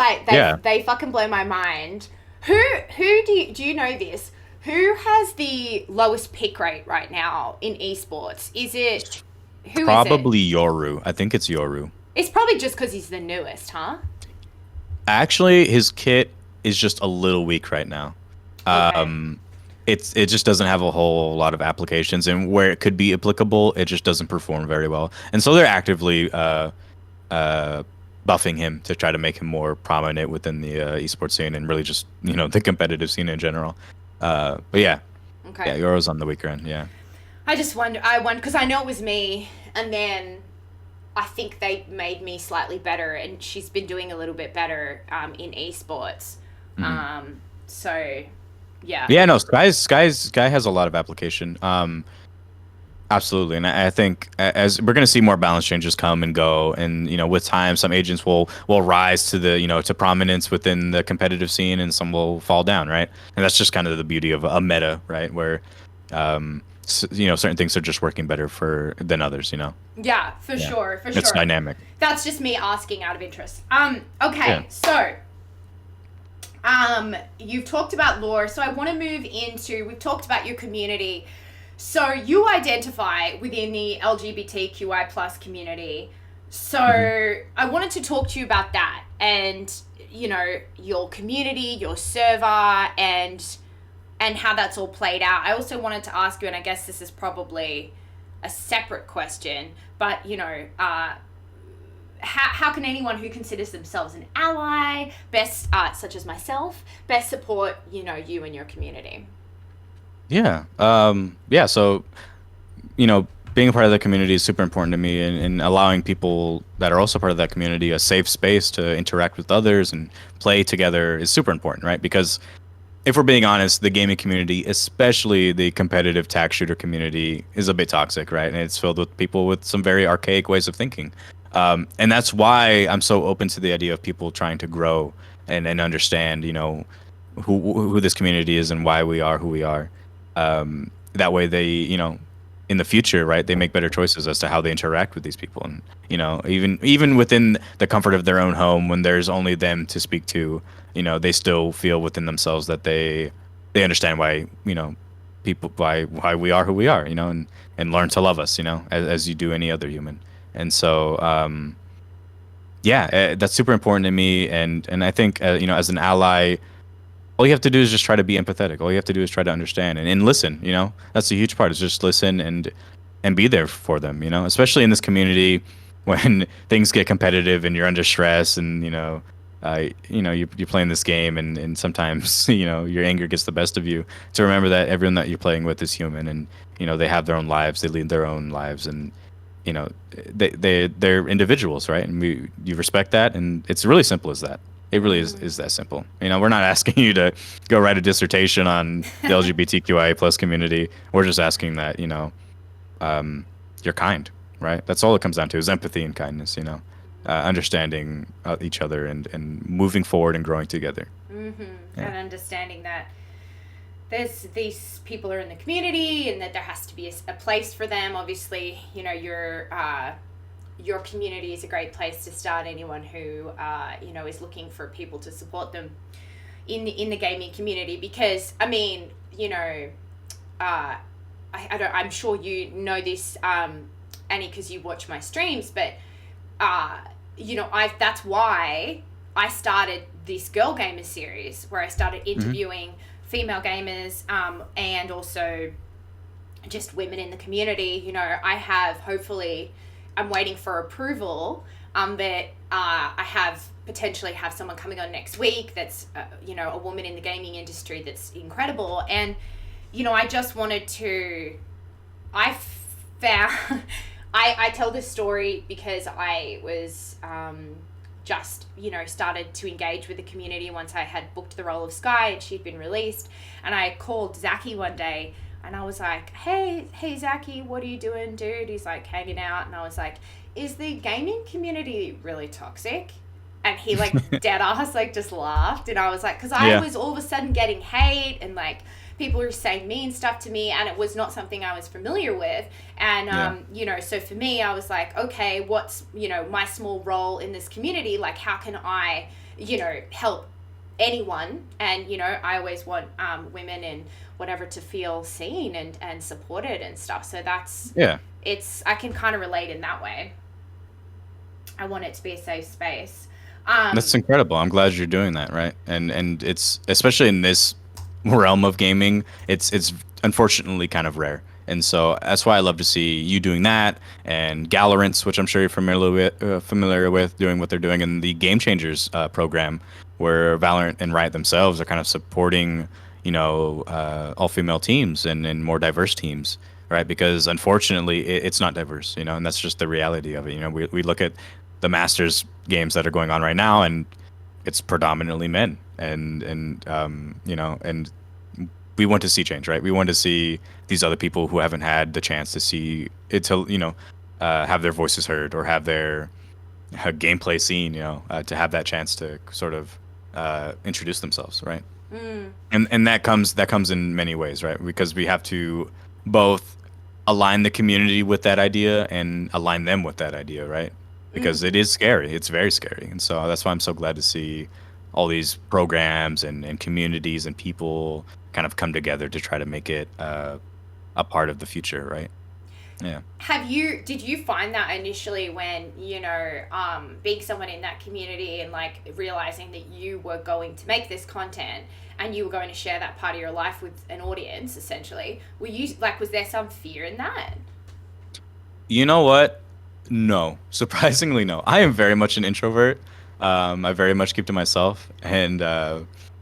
they fucking blow my mind. Who do you know this? Who has the lowest pick rate right now in esports? Is it Who is it? Probably Yoru. I think it's Yoru. It's probably just because he's the newest, huh? Actually, his kit is just a little weak right now. Okay. It just doesn't have a whole lot of applications, and where it could be applicable, it just doesn't perform very well. And so they're actively uh, buffing him to try to make him more prominent within the esports scene and really just the competitive scene in general. But yeah, Okay. yeah, Yoro's on the weaker end. Yeah. I wonder because I know it was me, and then I think they made me slightly better, and she's been doing a little bit better in esports. So, yeah. Yeah, no, Sky has a lot of application. Absolutely, and I think as we're going to see more balance changes come and go, and with time, some agents will rise to the to prominence within the competitive scene, and some will fall down, right? And that's just kind of the beauty of a meta, right? Where certain things are just working better than others, Yeah, for sure, for sure. It's dynamic. That's just me asking out of interest. Okay, Yeah. so you've talked about lore, so I want to move into, we've talked about your community. So you identify within the LGBTQI plus community. So I wanted to talk to you about that and, your community, your server, and how that's all played out. I also wanted to ask you, and I guess this is probably a separate question, but, how can anyone who considers themselves an ally best, such as myself, best support, you and your community? Yeah. Yeah. So, being a part of the community is super important to me, and allowing people that are also part of that community a safe space to interact with others and play together is super important, right? Because if we're being honest, the gaming community, especially the competitive tac shooter community, is a bit toxic, right? And it's filled with people with some very archaic ways of thinking. And that's why I'm so open to the idea of people trying to grow and understand, who this community is and why we are who we are. That way they, in the future, right, they make better choices as to how they interact with these people. And, even within the comfort of their own home, when there's only them to speak to, they still feel within themselves that they understand why, people, why we are who we are, and learn to love us, as you do any other human. And so, that's super important to me. And I think, as an ally, all you have to do is just try to be empathetic. All you have to do is try to understand and listen. That's a huge part, is just listen and be there for them. Especially in this community when things get competitive and you're under stress, and you're playing this game, and sometimes your anger gets the best of you. To remember that everyone that you're playing with is human, and they have their own lives, they lead their own lives, and they're individuals, right? And you respect that, and it's really simple as that. It really is that simple. We're not asking you to go write a dissertation on the LGBTQIA plus community. We're just asking that, you're kind, right? That's all it comes down to, is empathy and kindness, understanding each other and moving forward and growing together. And understanding that these people are in the community, and that there has to be a place for them. Obviously, your community is a great place to start. Anyone who is looking for people to support them in the gaming community, because I'm I'm sure you know this, Annie, because you watch my streams, but that's why I started this Girl Gamers series, where I started interviewing female gamers, and also just women in the community. I have, hopefully, I'm waiting for approval, that I potentially have someone coming on next week that's, a woman in the gaming industry that's incredible. And, I just wanted to, I tell this story because I was, just, started to engage with the community once I had booked the role of Skye and she'd been released. And I called Zachy one day, and I was like, hey, Zachy, what are you doing, dude? He's like, hanging out. And I was like, is the gaming community really toxic? And he dead ass, just laughed. And I was like, because I was all of a sudden getting hate, and people were saying mean stuff to me, and it was not something I was familiar with. And, so for me, I was like, okay, what's, my small role in this community? How can I, help anyone, and you know, I always want women and whatever to feel seen and supported and stuff. So that's Yeah. it's I can kind of relate in that way. I want it to be a safe space. That's incredible. I'm glad you're doing that, right? And it's especially in this realm of gaming, it's unfortunately kind of rare. And so that's why I love to see you doing that, and Galorants, which I'm sure you're familiar with doing what they're doing in the Game Changers program, where Valorant and Riot themselves are kind of supporting, all female teams and more diverse teams, right? Because unfortunately, it's not diverse, and that's just the reality of it. We look at the Masters games that are going on right now, and it's predominantly men, and we want to see change, right? We want to see these other people who haven't had the chance to see it to have their voices heard or have their gameplay seen, to have that chance to sort of introduce themselves, right? And that comes in many ways, right? Because we have to both align the community with that idea and align them with that idea, right? Because it is scary. It's very scary. And so that's why I'm so glad to see all these programs and communities and people kind of come together to try to make it a part of the future, right? Yeah. Did you find that initially when, being someone in that community and like realizing that you were going to make this content and you were going to share that part of your life with an audience, essentially, was there some fear in that? You know what? No. Surprisingly, no. I am very much an introvert. I very much keep to myself, and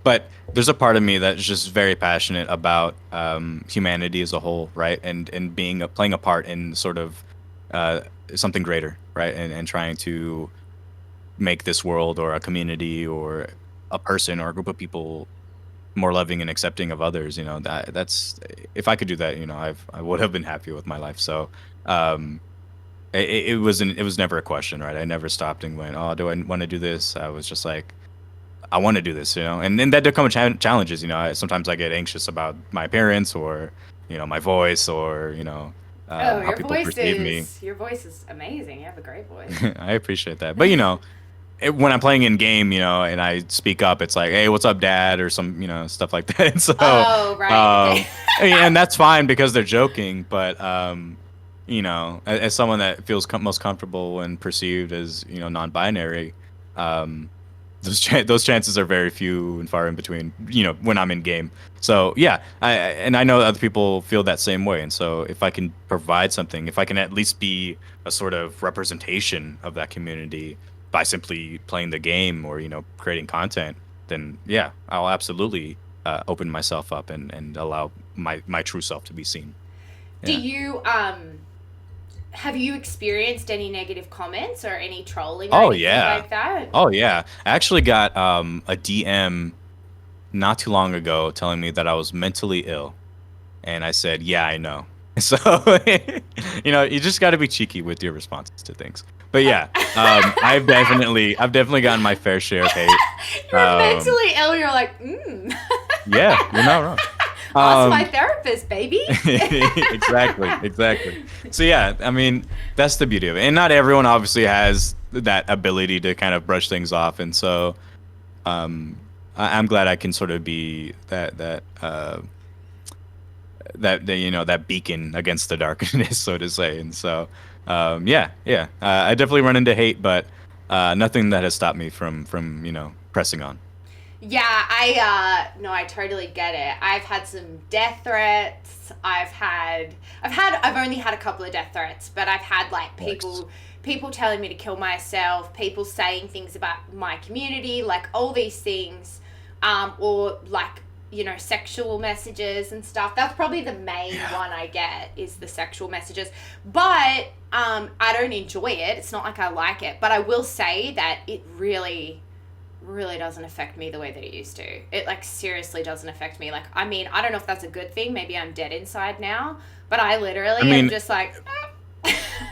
but there's a part of me that's just very passionate about humanity as a whole, right? And playing a part in sort of something greater, right? And trying to make this world or a community or a person or a group of people more loving and accepting of others. That's if I could do that, I would have been happy with my life. So. It was never a question, right? I never stopped and went, oh, do I want to do this? I was just like, I want to do this, and then that did come with challenges. Sometimes I get anxious about my appearance or my voice or how people perceive me. Your voice is amazing. You have a great voice. I appreciate that, but when I'm playing in game, and I speak up, it's like, hey, what's up, dad, or some stuff like that. So oh, right. And that's fine because they're joking, but as someone that feels most comfortable and perceived as non-binary, those chances are very few and far in between, when I'm in game. So yeah, I know other people feel that same way, and so if I can provide something, if I can at least be a sort of representation of that community by simply playing the game or creating content, then yeah, I'll absolutely open myself up and allow my true self to be seen. Yeah. Do you have you experienced any negative comments or any trolling or anything like that? Oh yeah. I actually got a DM not too long ago telling me that I was mentally ill. And I said, yeah, I know. So, you just got to be cheeky with your responses to things. But yeah, I've definitely gotten my fair share of hate. You're mentally ill. You're like, Yeah, you're not wrong. Ask my therapist, baby. Exactly. So yeah, I mean, that's the beauty of it. And not everyone obviously has that ability to kind of brush things off. And so I'm glad I can sort of be that beacon against the darkness, so to say. And so I definitely run into hate, but nothing that has stopped me from pressing on. Yeah, I totally get it. I've had some death threats. I've only had a couple of death threats, but I've had like people telling me to kill myself, people saying things about my community, like all these things, or like, sexual messages and stuff. That's probably the main one I get, is the sexual messages. But I don't enjoy it. It's not like I like it, but I will say that it really doesn't affect me the way that it used to. It like seriously doesn't affect me. Like, I mean, I don't know if that's a good thing. Maybe I'm dead inside now, but I literally am just like.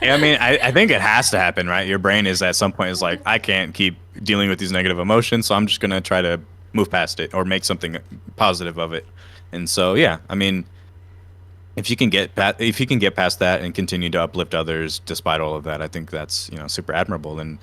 I mean, I think it has to happen, right? Your brain is at some point is like, I can't keep dealing with these negative emotions, so I'm just gonna try to move past it or make something positive of it. And so yeah, I mean, if you can get past that and continue to uplift others despite all of that, I think that's super admirable. And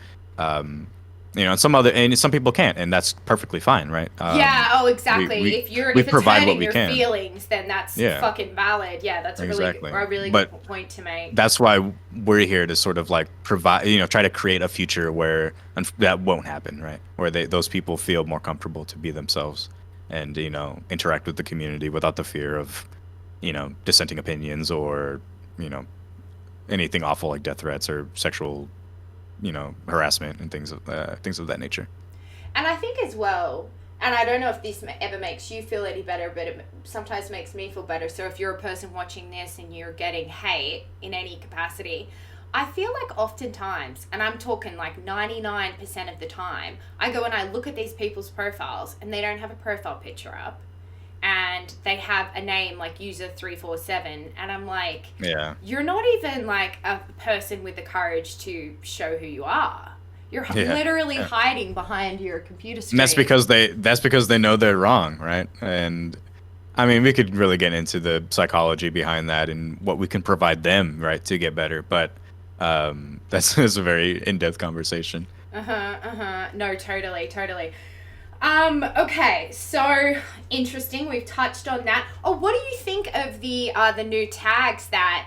you know, and some people can't, and that's perfectly fine, right? Yeah. Oh, exactly. We If it's provide what hurting we your can. feelings, then that's Yeah, fucking valid. Yeah, that's exactly. a really good But point to make. that's why we're here to sort of like provide, you know, try to create a future where that won't happen, right? Where those people feel more comfortable to be themselves and, you know, interact with the community without the fear of, you know, dissenting opinions or, you know, anything awful like death threats or sexual, you know, harassment and things of that nature. And I think as well, and I don't know if this ever makes you feel any better, but it sometimes makes me feel better. So if you're a person watching this and you're getting hate in any capacity, I feel like oftentimes, and I'm talking like 99% of the time, I go and I look at these people's profiles and they don't have a profile picture up. And they have a name like user347, and I'm like, Yeah. you're not even like a person with the courage to show who you are. You're literally hiding behind your computer screen. And that's because they know they're wrong, right? And I mean, we could really get into the psychology behind that and what we can provide them, right, to get better. But that's a very in-depth conversation. No, totally. Okay, so interesting. We've touched on that. Oh, what do you think of the new tags that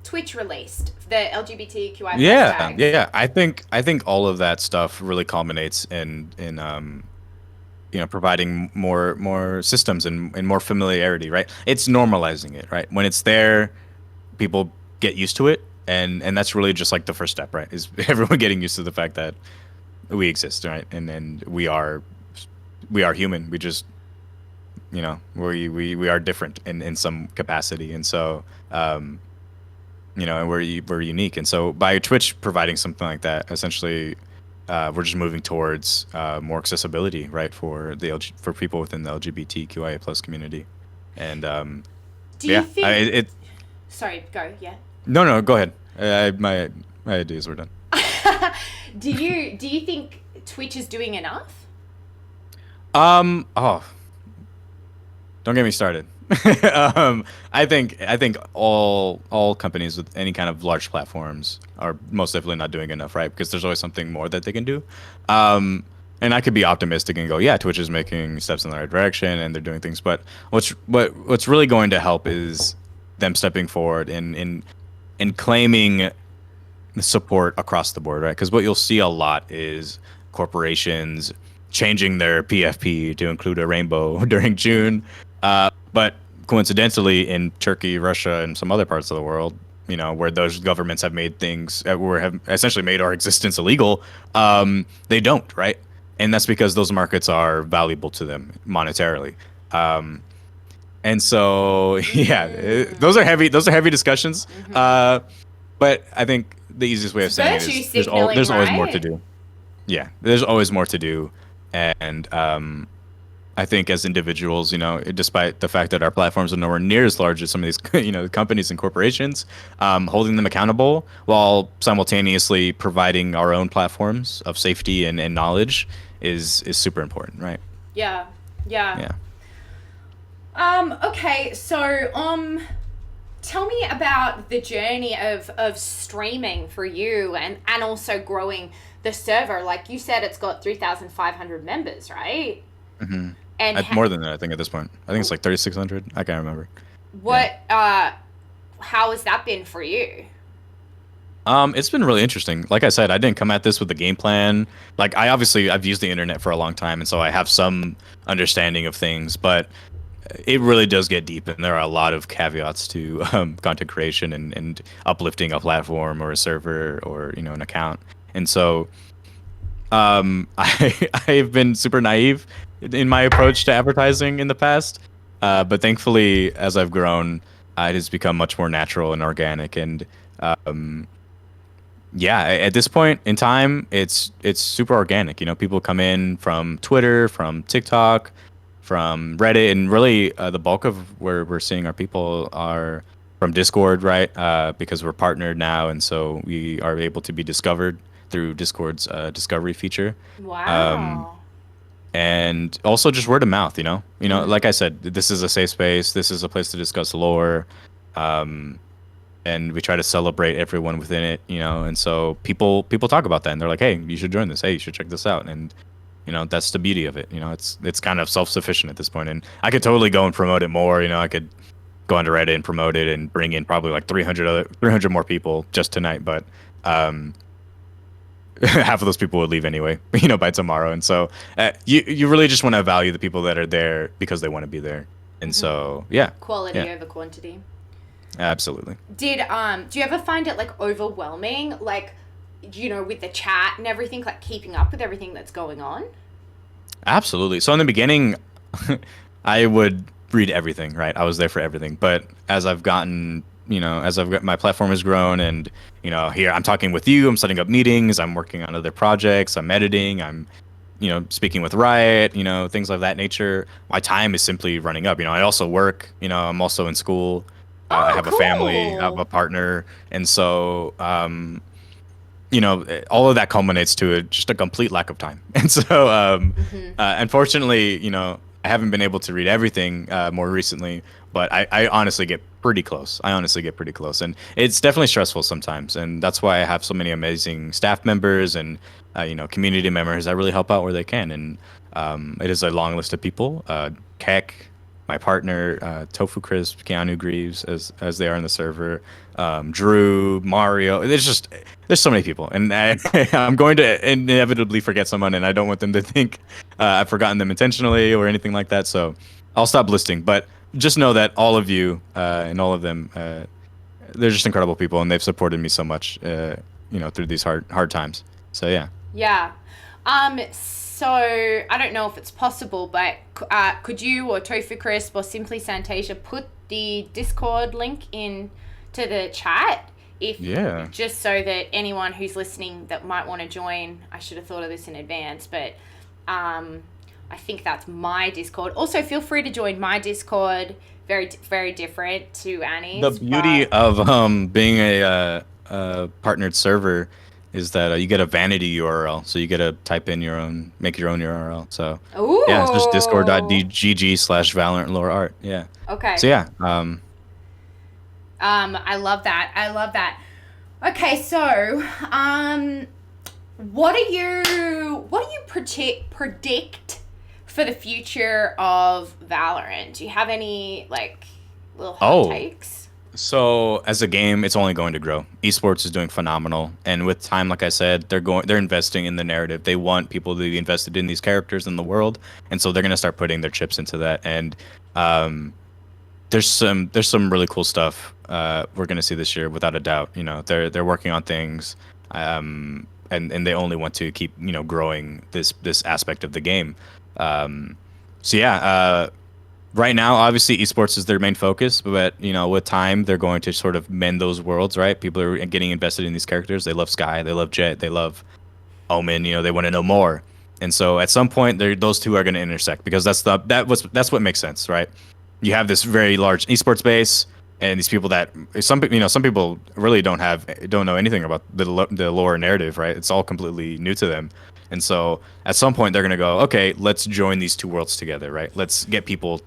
Twitch released? The LGBTQI tags? Yeah. I think all of that stuff really culminates in you know, providing more systems and more familiarity, right? It's normalizing it, right? When it's there, people get used to it, and that's really just like the first step, right? Is everyone getting used to the fact that we exist, right? And we are human. We just, you know, we are different in some capacity, and so you know, and we're unique. And so by Twitch providing something like that, essentially we're just moving towards more accessibility, right, for for people within the LGBTQIA plus community. And do you think sorry, go. Yeah. No, go ahead. My ideas were done. Do you think Twitch is doing enough? Oh, don't get me started. I think all companies with any kind of large platforms are most definitely not doing enough, right? Because there's always something more that they can do. And I could be optimistic and go, yeah, Twitch is making steps in the right direction and they're doing things. But what's really going to help is them stepping forward and claiming support across the board, right? Because what you'll see a lot is corporations changing their PFP to include a rainbow during June. But coincidentally, in Turkey, Russia, and some other parts of the world, you know, where those governments have made things, have essentially made our existence illegal, they don't, right? And that's because those markets are valuable to them monetarily. And so, yeah, those are heavy discussions. But I think the easiest way of saying it is there's always more to do. Yeah, there's always more to do. And I think as individuals, you know, despite the fact that our platforms are nowhere near as large as some of these, you know, companies and corporations, holding them accountable while simultaneously providing our own platforms of safety and knowledge is super important, right? Yeah. Okay, so tell me about the journey of streaming for you and also growing the server. Like you said, it's got 3,500 members, right? Mm-hmm. And more than that, I think at this point. I think it's like 3,600. I can't remember. What? How has that been for you? It's been really interesting. Like I said, I didn't come at this with a game plan. Like I've used the internet for a long time, and so I have some understanding of things. But it really does get deep, and there are a lot of caveats to content creation and uplifting a platform or a server or, you know, an account. And so I've been super naive in my approach to advertising in the past, but thankfully, as I've grown, it has become much more natural and organic. And yeah, at this point in time, it's super organic. You know, people come in from Twitter, from TikTok, from Reddit, and really the bulk of where we're seeing our people are from Discord, right? Because we're partnered now, and so we are able to be discovered through Discord's discovery feature. Wow. And also just word of mouth, you know, like I said, this is a safe space. This is a place to discuss lore. And and we try to celebrate everyone within it, you know. And so people talk about that, and they're like, hey, you should join this. Hey, you should check this out. And you know, that's the beauty of it. You know, it's kind of self-sufficient at this point. And I could totally go and promote it more. You know, I could go onto Reddit and promote it and bring in probably like 300 more people just tonight. But half of those people would leave anyway, you know, by tomorrow. And so you really just want to value the people that are there because they want to be there. And so, yeah. Quality over quantity. Absolutely. Do you ever find it like overwhelming, like, you know, with the chat and everything, like keeping up with everything that's going on? Absolutely. So in the beginning, I would read everything, right? I was there for everything. But as I've gotten, you know, my platform has grown, and, you know, here I'm talking with you, I'm setting up meetings, I'm working on other projects, I'm editing, I'm, you know, speaking with Riot, you know, things of that nature. My time is simply running up. You know, I also work, you know, I'm also in school. I have a family, I have a partner. And so, you know, all of that culminates to just a complete lack of time. And so, unfortunately, you know, I haven't been able to read everything more recently, but I honestly get pretty close. And it's definitely stressful sometimes. And that's why I have so many amazing staff members and, you know, community members that really help out where they can. And it is a long list of people. Keck, my partner, Tofu Crisp, Keanu Greaves, as they are in the server, Drew, Mario. There's so many people, and I'm going to inevitably forget someone, and I don't want them to think I've forgotten them intentionally or anything like that. So I'll stop listing, but just know that all of you and all of them, they're just incredible people, and they've supported me so much, you know, through these hard times. So yeah. Yeah. So I don't know if it's possible, but could you or Tofu Crisp or Simply Santasia put the Discord link in to the chat? Just so that anyone who's listening that might want to join, I should have thought of this in advance, but I think that's my Discord. Also, feel free to join my Discord. Very, very different to Annie's. The beauty of being a partnered server is that you get a vanity URL, so you get to type in make your own URL. So yeah, it's just discord.gg/Valorant Lore Art. Yeah. Okay. So yeah. I love that. Okay, so what do you predict for the future of Valorant? Do you have any like little hot takes? So as a game, it's only going to grow. Esports is doing phenomenal, and with time, like I said, they're investing in the narrative. They want people to be invested in these characters in the world, and so they're gonna start putting their chips into that. And there's some really cool stuff we're gonna see this year, without a doubt. You know, they're working on things, and they only want to keep, you know, growing this aspect of the game. So yeah. Right now, obviously, esports is their main focus, but, you know, with time, they're going to sort of mend those worlds, right? People are getting invested in these characters. They love Skye, they love Jet, they love Omen. You know, they want to know more, and so at some point, those two are going to intersect, because that's what makes sense, right? You have this very large esports base, and these people that some people really don't know anything about the lore narrative, right? It's all completely new to them. And so at some point they're going to go, okay, let's join these two worlds together, right? Let's get people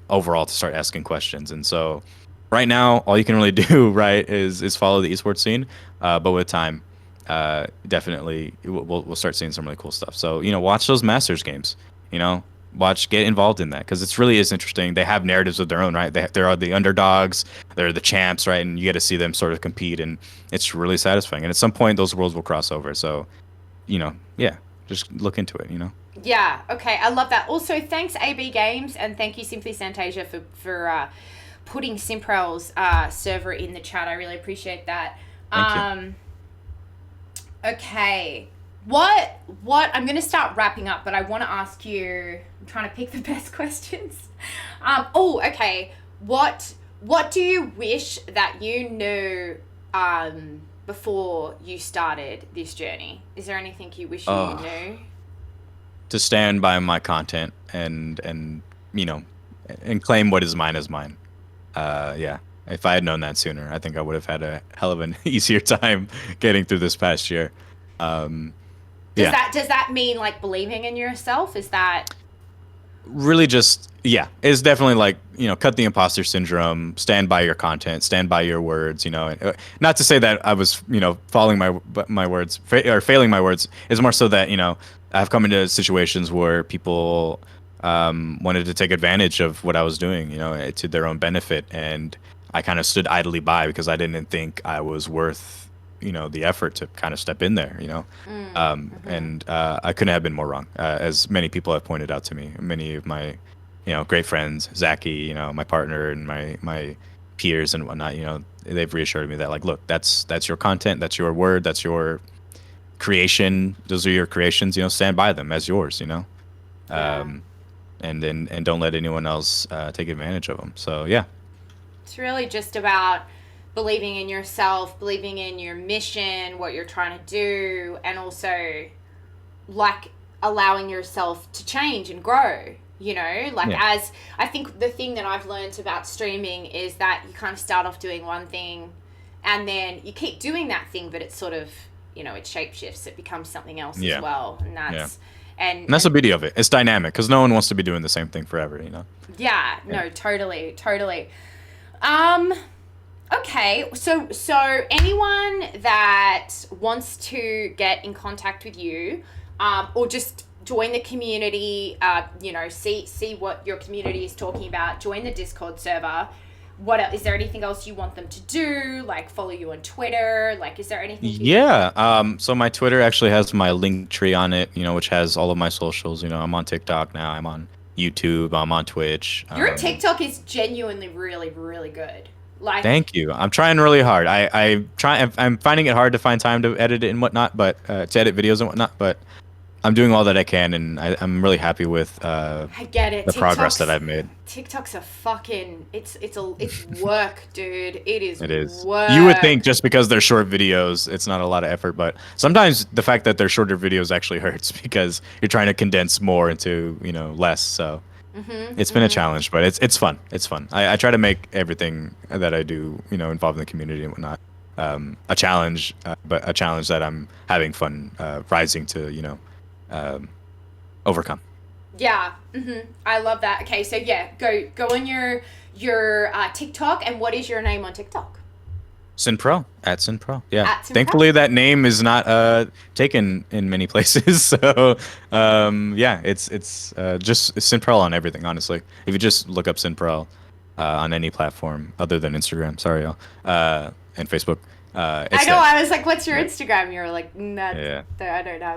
overall to start asking questions. And so right now, all you can really do, right, is follow the esports scene. But with time, definitely we'll start seeing some really cool stuff. So, you know, watch those Masters games, you know, get involved in that, because it really is interesting. They have narratives of their own, right? They're the underdogs, they're the champs, right? And you get to see them sort of compete, and it's really satisfying. And at some point, those worlds will cross over. So, you know, yeah, just look into it, you know? Yeah, okay, I love that. Also, thanks AB Games, and thank you Simply Santasia for putting CYNPREL's server in the chat. I really appreciate that. Thank you. Okay, what I'm going to start wrapping up, but I want to ask you, I'm trying to pick the best questions. Okay, what do you wish that you knew before you started this journey? Is there anything you wish you knew? To stand by my content and you know, and claim what is mine as mine. Yeah. If I had known that sooner, I think I would have had a hell of an easier time getting through this past year. Does that mean like believing in yourself? Is that really just Yeah, it's definitely like, cut the imposter syndrome, stand by your content, stand by your words, not to say that I was, following my words or failing my words. It's more so that, I've come into situations where people wanted to take advantage of what I was doing, to their own benefit. And I kind of stood idly by because I didn't think I was worth, the effort to kind of step in there, and I couldn't have been more wrong, as many people have pointed out to me. Many of my great friends, Zachy, my partner and my peers and whatnot, they've reassured me that like, look, that's your content, that's your word, that's your creation. Those are your creations, stand by them as yours, Yeah. And don't let anyone else take advantage of them. So yeah. It's really just about believing in yourself, believing in your mission, what you're trying to do, and also like allowing yourself to change and grow. As I think the thing that I've learned about streaming is that you kind of start off doing one thing and then you keep doing that thing, but it's sort of, it shapeshifts, it becomes something else as well. And that's, and that's the beauty of it. It's dynamic because no one wants to be doing the same thing forever, Yeah, no, totally. Okay, so anyone that wants to get in contact with you, or just join the community, see what your community is talking about, join the Discord server. What else, is there anything else you want them to do? Like follow you on Twitter? Like, is there anything? So my Twitter actually has my link tree on it, which has all of my socials. I'm on TikTok now. I'm on YouTube. I'm on Twitch. Your TikTok is genuinely really, really good. Like, thank you. I'm trying really hard. I'm finding it hard to find time to edit it and whatnot, but to edit videos and whatnot. But I'm doing all that I can, and I'm really happy with I get it. the progress that I've made. TikTok's a fucking it's work, dude. It is work. You would think just because they're short videos, it's not a lot of effort, but sometimes the fact that they're shorter videos actually hurts because you're trying to condense more into less. So it's been a challenge, but it's fun. It's fun. I try to make everything that I do involved in the community and whatnot a challenge, but a challenge that I'm having fun rising to overcome. Yeah, I love that. Okay, so yeah, go on your TikTok, and what is your name on TikTok? CYNPREL, at CYNPREL. Yeah. At CYNPREL? Thankfully, that name is not taken in many places. So it's just CYNPREL on everything. Honestly, if you just look up CYNPREL on any platform other than Instagram, sorry y'all, and Facebook. I know. I was like, "What's your Instagram?" You were like, I don't have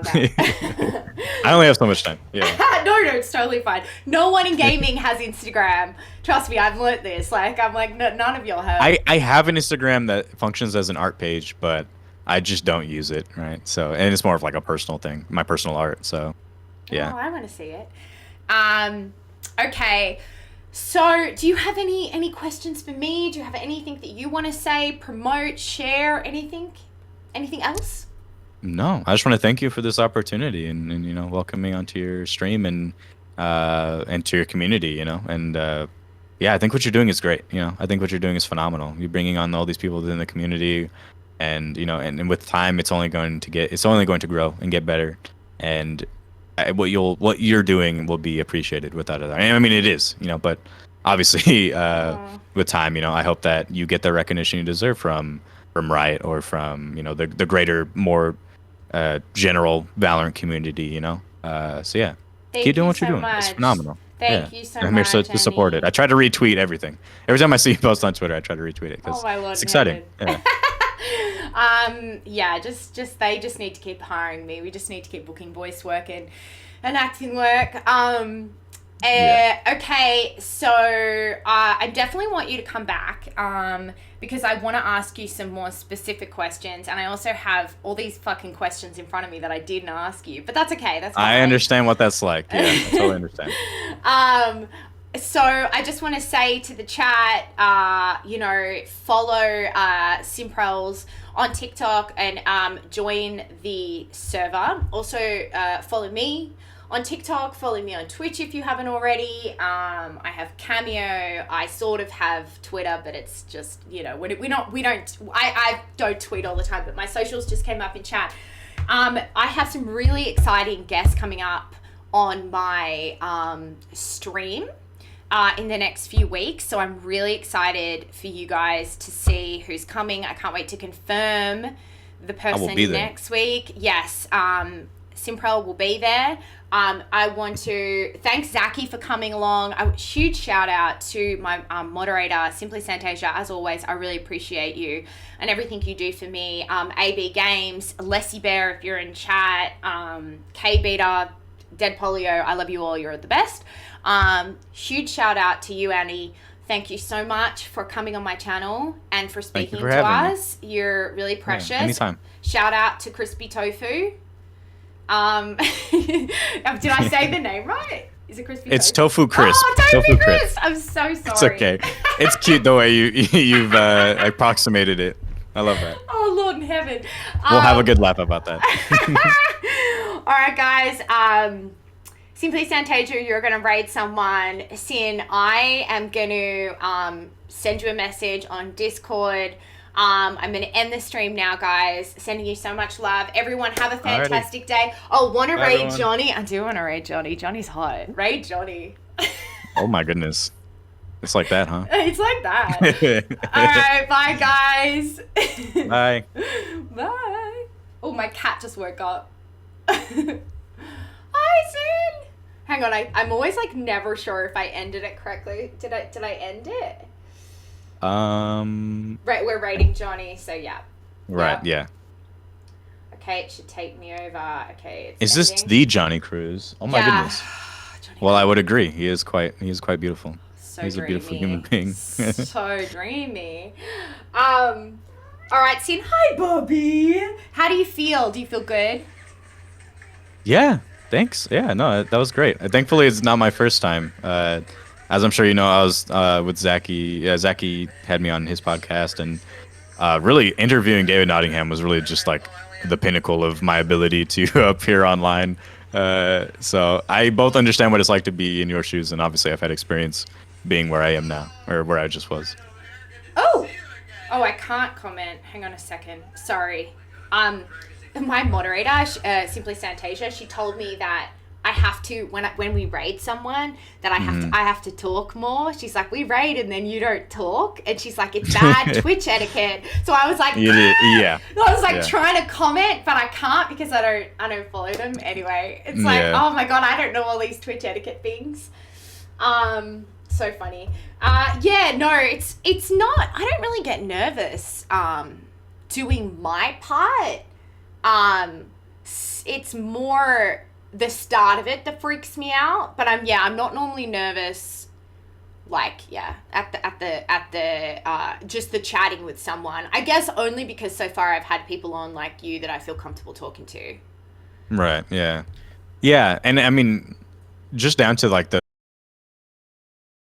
that." I only have so much time. Yeah. No, it's totally fine. No one in gaming has Instagram. Trust me, I've learnt this. Like, I'm like, none of y'all have. I have an Instagram that functions as an art page, but I just don't use it. Right. So, and it's more of like a personal thing, my personal art. So, yeah. Oh, I want to see it. Okay. So, do you have any questions for me? Do you have anything that you want to say, promote, share, anything? Anything else? No, I just want to thank you for this opportunity and welcome me onto your stream and to your community, and I think what you're doing is great. I think what you're doing is phenomenal. You're bringing on all these people within the community, and and with time, it's only going to grow and get better, and what you're doing will be appreciated without it. I mean, it is, but obviously, with time, I hope that you get the recognition you deserve from Riot or from the greater, more general Valorant community. So yeah, keep doing what you're doing. It's phenomenal. Thank you so much. I'm here to support it. I try to retweet everything. Every time I see you post on Twitter, I try to retweet it because it's exciting. They just need to keep hiring me. We just need to keep booking voice work and acting work. Okay, so I definitely want you to come back because I want to ask you some more specific questions, and I also have all these fucking questions in front of me that I didn't ask you, but that's okay. That's fine. I understand what that's like. Yeah, I totally understand. So I just want to say to the chat, follow CYNPREL's on TikTok and join the server. Also, follow me on TikTok, follow me on Twitch if you haven't already. I have Cameo. I sort of have Twitter, but it's just, I don't tweet all the time, but my socials just came up in chat. I have some really exciting guests coming up on my stream. in the next few weeks. So I'm really excited for you guys to see who's coming. I can't wait to confirm the person next week. Yes, CYNPREL will be there. I want to thank Zachy for coming along. A huge shout out to my moderator, Simply Santasia. As always, I really appreciate you and everything you do for me. AB Games, Lessie Bear, if you're in chat, K Beta, Dead Polio, I love you all. You're the best. Huge shout out to you, Annie. Thank you so much for coming on my channel and for speaking to us. You're really precious. Yeah, anytime. Shout out to Crispy Tofu. Did I say the name right? Is it Crispy? It's Tofu Crisp. Oh, Tofu Crisp. I'm so sorry. It's okay. It's cute the way you've approximated it. I love that. Oh, Lord in heaven. We'll have a good laugh about that. All right, guys. Simply Santasia, you're going to raid someone. Sin, I am going to send you a message on Discord. I'm going to end the stream now, guys. Sending you so much love. Everyone have a fantastic day. Oh, want to raid everyone. Johnny? I do want to raid Johnny. Johnny's hot. Raid Johnny. Oh, my goodness. It's like that, huh? It's like that. All right, bye, guys. Bye. Bye. Oh, my cat just woke up. Hi, Sin. Hang on, I'm always like never sure if I ended it correctly. Did I end it? Right, we're rating Johnny, so yeah. Right, yeah. Okay, it should take me over. Okay, it's Is this the Johnny Cruz? Oh my goodness. Well, I would agree. He is quite beautiful. So He's dreamy. A beautiful human being. So dreamy. All right, Sin. Hi, Bobby. How do you feel? Do you feel good? Yeah, thanks. Yeah, no, that was great. Thankfully, it's not my first time. As I'm sure you know, I was with Zachy. Zachy had me on his podcast, and really interviewing David Nottingham was really just like the pinnacle of my ability to appear online. So I both understand what it's like to be in your shoes, and obviously I've had experience being where I am now, or where I just was. Oh, I can't comment. Hang on a second. Sorry. My moderator, Simply Santasia, she told me that I have to when we raid someone that I have to talk more. She's like, we raid and then you don't talk, and she's like, it's bad Twitch etiquette. So I was like, yeah. I was like trying to comment, but I can't because I don't follow them anyway. It's like, oh my god, I don't know all these Twitch etiquette things. So funny. No, it's not. I don't really get nervous doing my part. It's more the start of it that freaks me out, but I'm not normally nervous like at the just the chatting with someone. I guess only because so far I've had people on like you that I feel comfortable talking to. Right, yeah, and I mean just down to like the